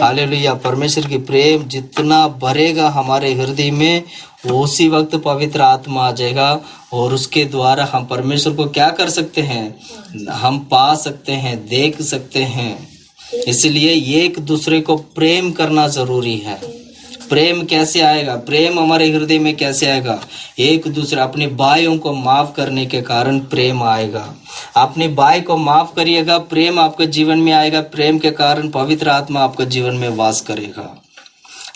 hallelujah. परमेश्वर की प्रेम जितना भरेगा हमारे हृदय में, उसी वक्त पवित्र आत्मा आ जाएगा और उसके द्वारा हम परमेश्वर को क्या कर सकते हैं, हम पा सकते हैं, देख सकते हैं। इसलिए एक दूसरे को प्रेम करना जरूरी है। प्रेम कैसे आएगा, प्रेम हमारे हृदय में कैसे आएगा, एक दूसरे अपने भाइयों को माफ करने के कारण प्रेम आएगा। अपने भाई को माफ करिएगा, प्रेम आपके जीवन में आएगा। प्रेम के कारण पवित्र आत्मा आपके जीवन में वास करेगा।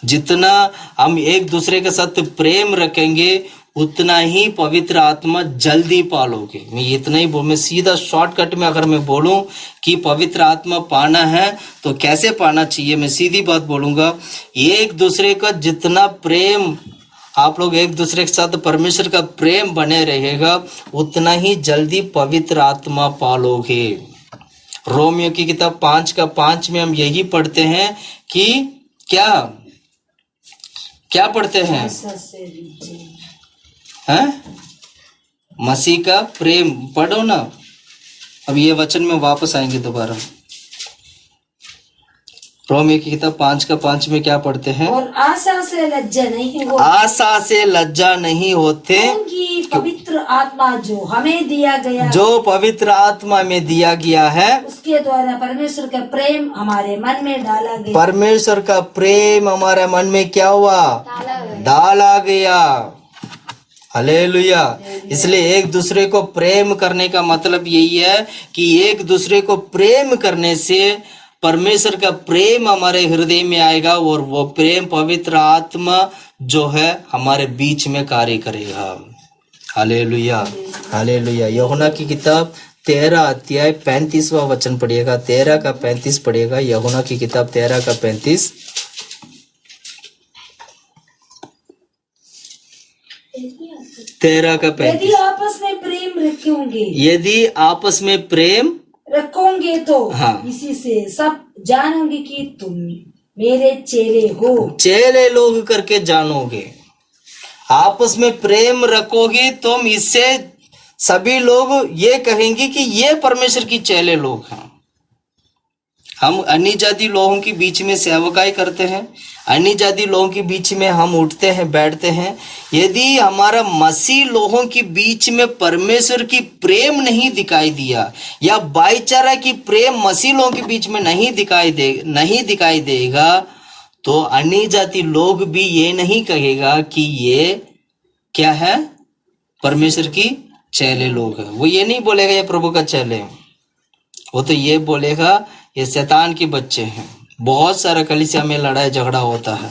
जितना हम एक दूसरे के साथ प्रेम रखेंगे उतना ही पवित्र आत्मा जल्दी पालोगे। मैं इतना ही मैं सीधा शॉर्टकट में अगर मैं बोलूं कि पवित्र आत्मा पाना है तो कैसे पाना चाहिए, मैं सीधी बात बोलूंगा। एक दूसरे का जितना प्रेम आप लोग एक दूसरे के साथ परमेश्वर का प्रेम बने रहेगा, उतना ही जल्दी पवित्र आत्मा पालोगे। रोमियो की किताब 5:5 में हम यही पढ़ते हैं कि क्या पढ़ते हैं, मसीह का प्रेम। पढ़ो ना, अब ये वचन में वापस आएंगे दोबारा। रोमियो की किताब 5:5 में क्या पढ़ते हैं, और आशा से लज्जा नहीं होती, आशा से लज्जा नहीं होते, क्योंकि पवित्र आत्मा जो हमें दिया गया, जो पवित्र आत्मा में दिया गया है, उसके द्वारा परमेश्वर का प्रेम हमारे मन में डाला गया। परमेश्वर का प्रेम हमारे मन में क्या हुआ, डाला गया। हालेलुया। इसलिए एक दूसरे को प्रेम करने का मतलब यही है कि एक दूसरे को प्रेम करने से परमेश्वर का प्रेम हमारे हृदय में आएगा और वो प्रेम पवित्र आत्मा जो है हमारे बीच में कार्य करेगा। Hallelujah hallelujah. यूहन्ना की किताब 13:35 वचन पढ़िएगा, 13:35 पढ़िएगा। यूहन्ना की किताब 13:35। यदि आपस में प्रेम रखोगे, यदि आपस में प्रेम रखोगे तो हाँ, इसी से सब जानोगे कि तुम मेरे चेले हो। चेले लोग करके जानोगे। आपस में प्रेम रखोगे तुम, इससे सभी लोग ये कहेंगे कि ये परमेश्वर की चेले लोग हैं। हम अन्य जाति लोगों के बीच में सेवकाई करते हैं, अन्य जाति लोगों के बीच में हम उठते हैं, बैठते हैं। यदि हमारा मसीह लोगों के बीच में परमेश्वर की प्रेम नहीं दिखाई दिया, या भाईचारा की प्रेम मसीह लोगों के बीच में नहीं दिखाई देगा, तो अन्य जाति लोग भी ये नहीं कहेगा कि ये क्या है, परमेश्वर की चेले लोग हैं। वो ये नहीं बोलेगा ये प्रभु का चेले हैं, वो तो ये बोलेगा ये शैतान के बच्चे हैं। बहुत सारा कलीसिया में लड़ाई झगड़ा होता है,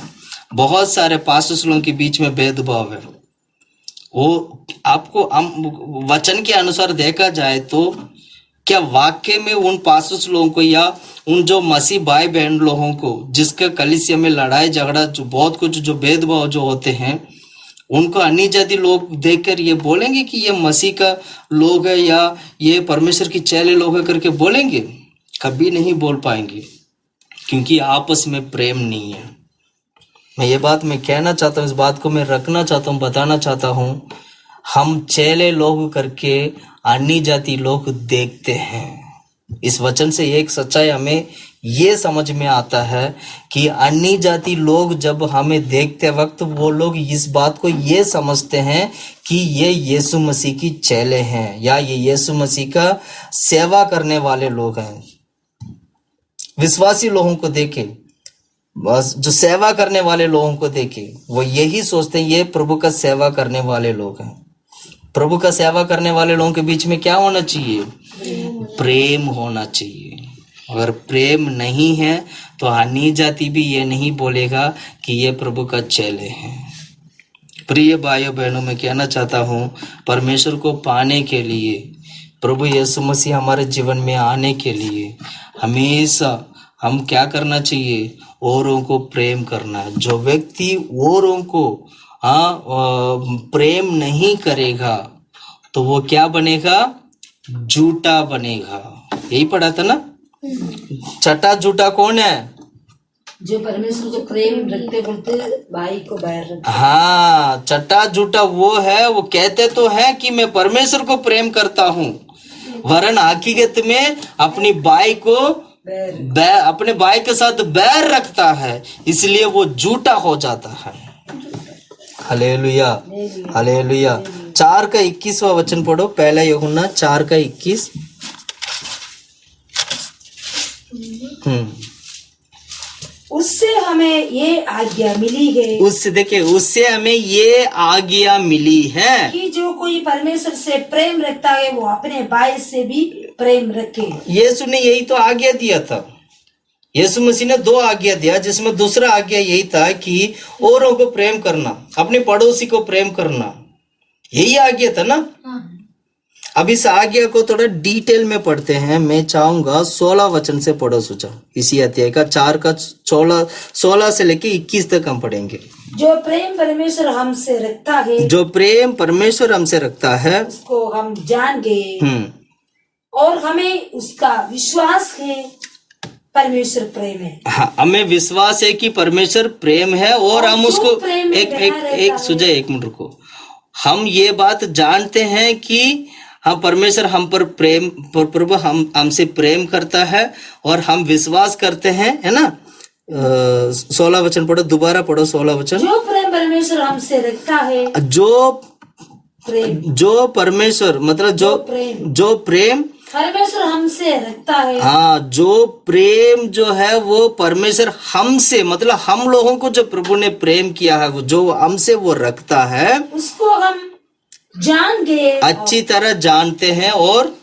बहुत सारे पास्टर्स लोगों के बीच में भेदभाव है। वो आपको वचन के अनुसार देखा जाए तो क्या वाकई में उन पास्टर्स लोगों को या उन जो मसीह भाई बहन लोगों को जिसके कलीसिया में लड़ाई झगड़ा जो बहुत कुछ जो भेदभाव जो होते हैं, उनको अन्य जाति लोग देखकर ये बोलेंगे कि ये मसीह का लोग है या ये परमेश्वर की चेले लोग है करके बोलेंगे? कभी नहीं बोल पाएंगे, क्योंकि आपस में प्रेम नहीं है। मैं ये बात मैं कहना चाहता हूँ, इस बात को मैं रखना चाहता हूँ, बताना चाहता हूँ। हम चेले लोग करके अन्य जाति लोग देखते हैं। इस वचन से एक सच्चाई हमें ये समझ में आता है कि अन्य जाति लोग जब हमें देखते वक्त वो लोग इस बात को ये समझते हैं कि ये यीशु मसीह की चेले हैं या ये यीशु मसीह का सेवा करने वाले लोग हैं। विश्वासी लोगों को देखे, बस जो सेवा करने वाले लोगों को देखे, वो यही सोचते हैं ये प्रभु का सेवा करने वाले लोग हैं। प्रभु का सेवा करने वाले लोगों के बीच में क्या होना चाहिए? प्रेम होना चाहिए। अगर प्रेम नहीं है तो अन्य जाति भी ये नहीं बोलेगा कि ये प्रभु का चेले हैं। प्रिय भाइयों बहनों, मैं कहना चाहता हूँ, परमेश्वर को पाने के लिए, प्रभु यीशु मसीह हमारे जीवन में आने के लिए हमेशा हम क्या करना चाहिए? औरों को प्रेम करना। जो व्यक्ति औरों को प्रेम नहीं करेगा तो वो क्या बनेगा? झूठा बनेगा। यही पढ़ा था ना। छठा झूठा कौन है? जो परमेश्वर को प्रेम रखते बोलते भाई को बैर रखते। हाँ, छठा झूठा वो है, वो कहते तो है कि मैं परमेश्वर को प्रेम करता हूँ, वरन हकीकत में अपनी भाई को अपने भाई के साथ बैर रखता है, इसलिए वो झूठा हो जाता है। Hallelujah, hallelujah. 4 का 21वां वचन पढ़ो, पहला यूहन्ना 4 का 21। उससे हमें ये आज्ञा मिली है, उससे देखिए, उससे हमें ये आज्ञा मिली है कि जो कोई परमेश्वर से प्रेम रखता है वो अपने भाई से भी प्रेम रखे। यीशु ने यही तो आज्ञा दिया था। यीशु मसीह ने 2 आज्ञा दिया, जिसमें दूसरा आज्ञा यही था कि औरों को प्रेम करना, अपने पड़ोसी को प्रेम करना, यही आज्ञा था ना। अब इस आज्ञा को थोड़ा डिटेल में पढ़ते हैं। मैं चाहूंगा 16 वचन से पढ़ो सुचा, इसी अध्याय का 4 का 16 से लेके 21 तक हम पढ़ेंगे। जो प्रेम परमेश्वर हमसे रखता है, जो प्रेम परमेश्वर हमसे रखता है, उसको हम जान गए और हमें उसका विश्वास है परमेश्वर प्रेम है। हाँ, हमें विश्वास है कि परमेश्वर प्रेम है और हम उसको एक सुझाव, 1 मिनट रुको। हम ये बात जानते हैं कि हाँ, परमेश्वर हम पर प्रेम, प्रभु हमसे प्रेम करता है और हम विश्वास करते हैं, है ना। 16 वचन पढ़ो, दोबारा पढ़ो 16 वचन। जो प्रेम परमेश्वर हमसे रखता है, जो परमेश्वर मतलब जो प्रेम परमेश्वर हमसे रखता है। हाँ, जो प्रेम जो है वो परमेश्वर हमसे मतलब हम लोगों को जो प्रभु ने प्रेम किया है, वो जो हमसे वो रखता है, उसको हम जान गए, अच्छी तरह जानते हैं और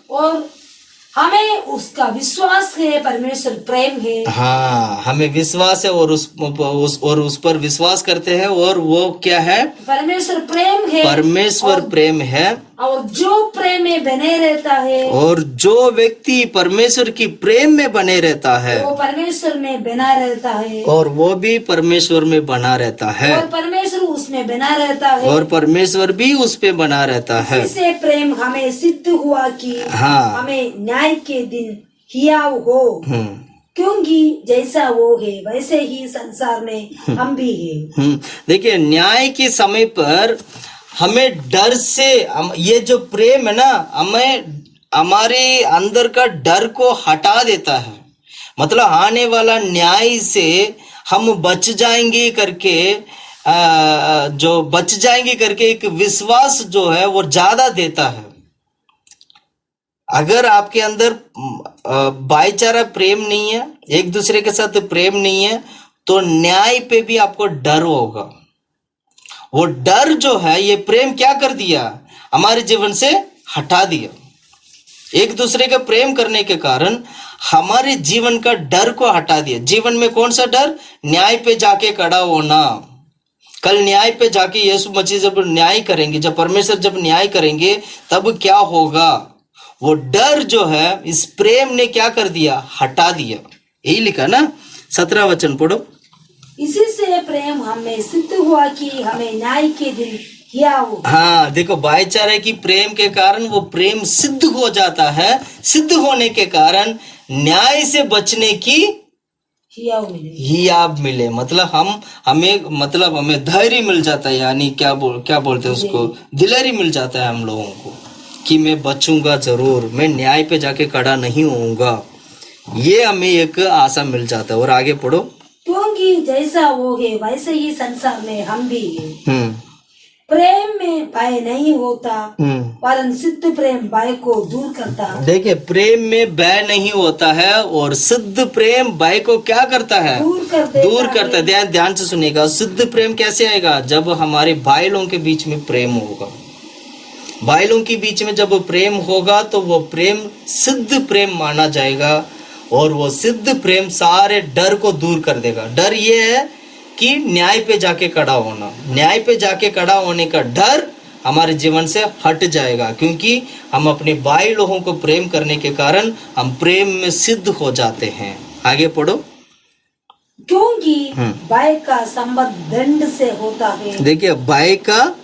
हमें उसका विश्वास है परमेश्वर प्रेम है। हाँ, हमें विश्वास है और उस पर विश्वास करते हैं, और वो क्या है? परमेश्वर प्रेम है। परमेश्वर प्रेम है, और जो प्रेम में बने रहता है, और जो व्यक्ति परमेश्वर की प्रेम में बने रहता है, वो परमेश्वर में बना रहता है, और वो भी परमेश्वर में बना रहता है, और परमेश्वर उसमें बना रहता है, और परमेश्वर भी उस पे बना रहता है। इससे प्रेम हमें सिद्ध हुआ कि हाँ, हमें न्याय के दिन हियाव हो, क्योंकि जैसा वो है वैसे ही संसार में हम भी है। देखिए, न्याय के समय पर हमें डर से, ये जो प्रेम है ना, हमें हमारे अंदर का डर को हटा देता है। मतलब आने वाला न्याय से हम बच जाएंगे करके, जो बच जाएंगे करके एक विश्वास जो है वो ज्यादा देता है। अगर आपके अंदर भाईचारा प्रेम नहीं है, एक दूसरे के साथ प्रेम नहीं है, तो न्याय पे भी आपको डर होगा। वो डर जो है, ये प्रेम क्या कर दिया? हमारे जीवन से हटा दिया। एक दूसरे का प्रेम करने के कारण हमारे जीवन का डर को हटा दिया। जीवन में कौन सा डर? न्याय पे जाके खड़ा होना। कल न्याय पे जाके यीशु मसीह जब न्याय करेंगे, जब परमेश्वर जब न्याय करेंगे, तब क्या होगा? वो डर जो है इस प्रेम ने क्या कर दिया? हटा दिया। यही लिखा ना। 17 वचन पढ़ो। इसी से प्रेम हमें सिद्ध हुआ कि हमें न्याय के दिन हियाव। हाँ, देखो, भाईचारे की प्रेम के कारण वो प्रेम सिद्ध हो जाता है। सिद्ध होने के कारण न्याय से बचने की हियाव मिले। मतलब हमें धैर्य मिल जाता है, यानी क्या बोलते हैं उसको, दिलेरी मिल जाता है हम लोगों को कि मैं बचूंगा जरूर, मैं न्याय पे जाके खड़ा नहीं होऊंगा। ये हमें एक आशा मिल जाता है। और आगे पढ़ो। क्योंकि जैसा वो है वैसे ही संसार में हम भी है। प्रेम में भय नहीं होता, परंतु सिद्ध प्रेम भय को दूर करता है। देखिए, प्रेम में भय नहीं होता है और सिद्ध प्रेम भय को क्या करता है? दूर करता है। ध्यान से सुनिएगा। सिद्ध प्रेम कैसे आएगा? जब हमारे भाई लोगों के बीच में प्रेम होगा। भाई लोगों के बीच में जब प्रेम होगा तो वो प्रेम सिद्ध प्रेम माना जाएगा, और वो सिद्ध प्रेम सारे डर को दूर कर देगा। डर ये है कि न्याय पे जाके खड़ा होना, न्याय पे जाके खड़ा होने का डर हमारे जीवन से हट जाएगा, क्योंकि हम अपने भाई लोगों को प्रेम करने के कारण हम प्रेम में सिद्ध हो जाते हैं। आगे पढ़ो। क्योंकि भय का संबंध दंड से होता है। देखिए, भय का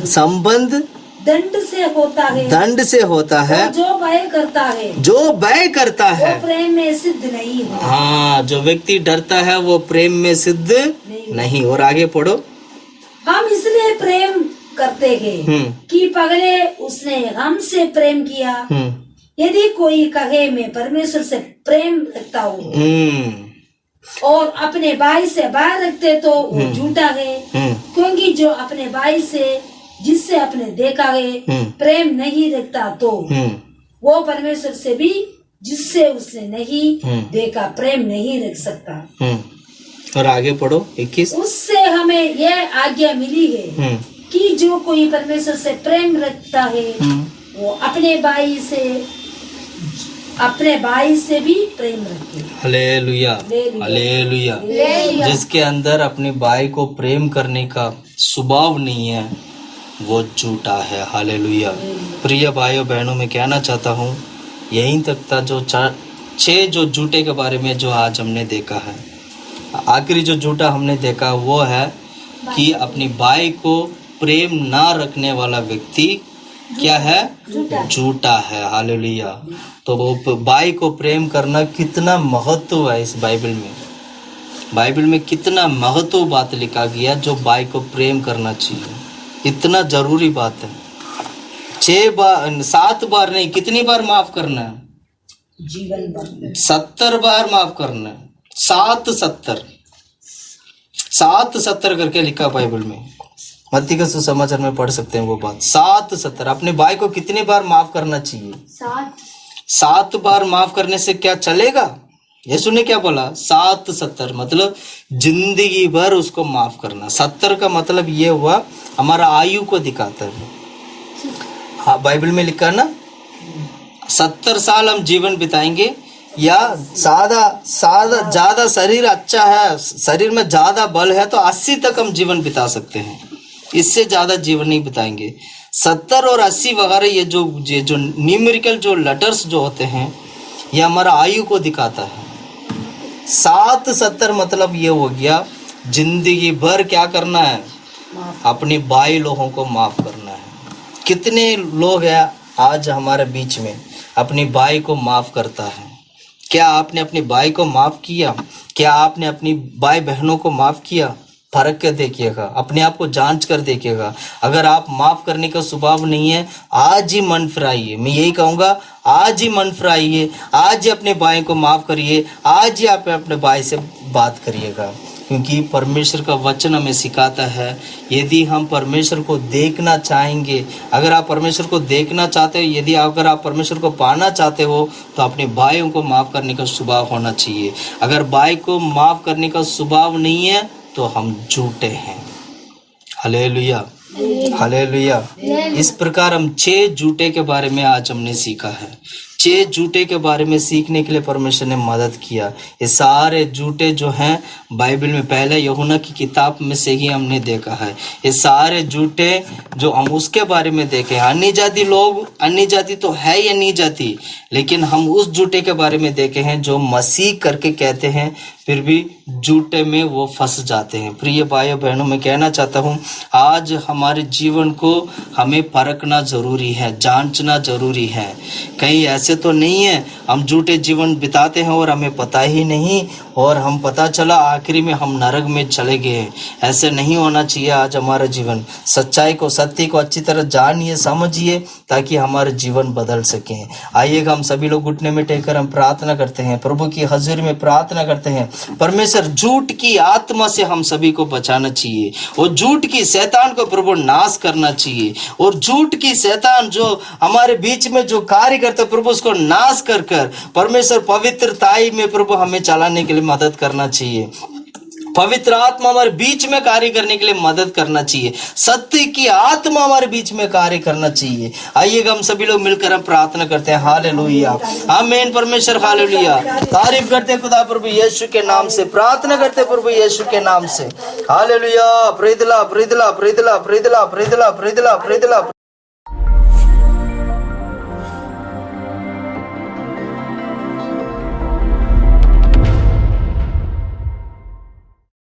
संबंध दंड से होता है, दंड से होता है, और जो भय करता है जो भय करता है वो प्रेम में सिद्ध नहीं है। हाँ, जो व्यक्ति डरता है वो प्रेम में सिद्ध नहीं। और आगे पढ़ो। हम इसलिए प्रेम करते हैं कि पहले उसने हमसे प्रेम किया। यदि कोई कहे मैं परमेश्वर से प्रेम रखता हूँ और अपने भाई से बाहर रखते तो वो झूठा है, क्योंकि जो अपने भाई से जिससे अपने देखा है प्रेम नहीं रखता तो वो परमेश्वर से भी जिससे उसने नहीं देखा प्रेम नहीं रख सकता। और आगे पढ़ो 21। उससे हमें यह आज्ञा मिली है कि जो कोई परमेश्वर से प्रेम रखता है वो अपने भाई से भी प्रेम रखे। Hallelujah, hallelujah. जिसके अंदर अपने भाई को प्रेम करने का स्वभाव नहीं है वो झूठा है। हालेलुया। प्रिय भाइयों बहनों, मैं कहना चाहता हूँ यहीं तक था जो 6 जो झूठे के बारे में जो आज हमने देखा है। आखिरी जो झूठा हमने देखा वो है कि अपनी भाई को प्रेम ना रखने वाला व्यक्ति क्या है? झूठा है। हालेलुया। तो वो भाई को प्रेम करना कितना महत्व है इस बाइबल में कितना महत्व बात लिखा गया जो भाई को प्रेम करना चाहिए, इतना जरूरी बात है। 7 बार नहीं, कितनी बार माफ करना है? जीवन भर 70 बार माफ करना है। 7 करके लिखा बाइबल में। मत्ती का सुसमाचार में पढ़ सकते हैं वो बात। 7 अपने भाई को कितनी बार माफ करना चाहिए? 7 बार माफ करने से क्या चलेगा? यीशु ने क्या बोला? 7 मतलब जिंदगी भर उसको माफ करना। 70 का मतलब ये हुआ हमारा आयु को दिखाता है। हाँ, बाइबल में लिखा ना 70 साल हम जीवन बिताएंगे या ज्यादा शरीर अच्छा है, शरीर में ज्यादा बल है तो 80 तक हम जीवन बिता सकते हैं, इससे ज्यादा जीवन नहीं बिताएंगे। 70 और 80 वगैरह ये जो न्यूमेरिकल जो लेटर्स जो होते हैं ये हमारा आयु को दिखाता है। 7 मतलब ये हो गया जिंदगी भर क्या करना है? अपने भाई लोगों को माफ करना है। कितने लोग हैं आज हमारे बीच में अपने भाई को माफ करता है? क्या आपने अपने भाई को माफ किया? क्या आपने अपनी भाई बहनों को माफ किया? फर्क कर देखिएगा, अपने आप को जांच कर देखिएगा। अगर आप माफ करने का स्वभाव नहीं है, आज ही मन फिराइए। मैं यही कहूँगा, आज ही मन फिराइए, आज ही अपने भाई को माफ करिए, आज ही आप अपने भाई से बात करिएगा। क्योंकि परमेश्वर का वचन हमें सिखाता है यदि हम परमेश्वर को देखना चाहेंगे, अगर आप परमेश्वर को देखना चाहते हो, अगर आप परमेश्वर को पाना चाहते हो तो अपने भाइयों को माफ़ करने का स्वभाव होना चाहिए। अगर भाई को माफ़ करने का स्वभाव नहीं है तो हम झूठे हैं। Hallelujah, hallelujah. इस प्रकार हम 6 झूठे के बारे में आज हमने सीखा है। 6 झूठे के बारे में सीखने के लिए परमेश्वर ने मदद किया। ये सारे झूठे जो हैं बाइबल में पहले यूहन्ना की किताब में से ही हमने देखा है। ये सारे झूठे जो हम उसके बारे में देखे, अन्य जाति लोग, अन्य जाति तो है या नहीं जाति, लेकिन हम उस झूठे के बारे में देखे हैं जो मसीह करके कहते हैं फिर भी झूठे में वो फंस जाते हैं। प्रिय भाइयों बहनों, मैं कहना चाहता हूँ आज हमारे जीवन को हमें परखना जरूरी है, जांचना जरूरी है। कहीं ऐसे तो नहीं है हम झूठे जीवन बिताते हैं और हमें पता ही नहीं और हम पता चला आखिरी में हम नरक में चले गए। ऐसे नहीं होना चाहिए। आज हमारा जीवन सच्चाई को, सत्य को अच्छी तरह जानिए, समझिए ताकि हमारा जीवन बदल सके। आइएगा हम सभी लोग घुटने में टेककर हम प्रार्थना करते हैं, प्रभु की हजूरी में प्रार्थना करते हैं। परमेश्वर झूठ की आत्मा से हम सभी को बचाना चाहिए और झूठ की शैतान को प्रभु नाश करना चाहिए और झूठ की शैतान जो हमारे बीच में जो कार्य करता है प्रभु उसको नाश कर कर परमेश्वर पवित्रताई में प्रभु हमें चलाने के लिए मदद करना चाहिए। पवित्र आत्मा हमारे बीच में कार्य करने के लिए मदद करना चाहिए। सत्य की आत्मा हमारे बीच में कार्य करना चाहिए। आइएगा हम सभी लोग मिलकर हम प्रार्थना करते हैं। हालेलुया, आमीन। परमेश्वर हालेलुया, तारीफ करते हैं खुदा प्रभु यीशु के नाम से, प्रार्थना करते हैं प्रभु यीशु के नाम से। हालेलुया, प्रेदला प्रेदला प्रेदला प्रेदला प्रेदला प्रेदला प्रेदला।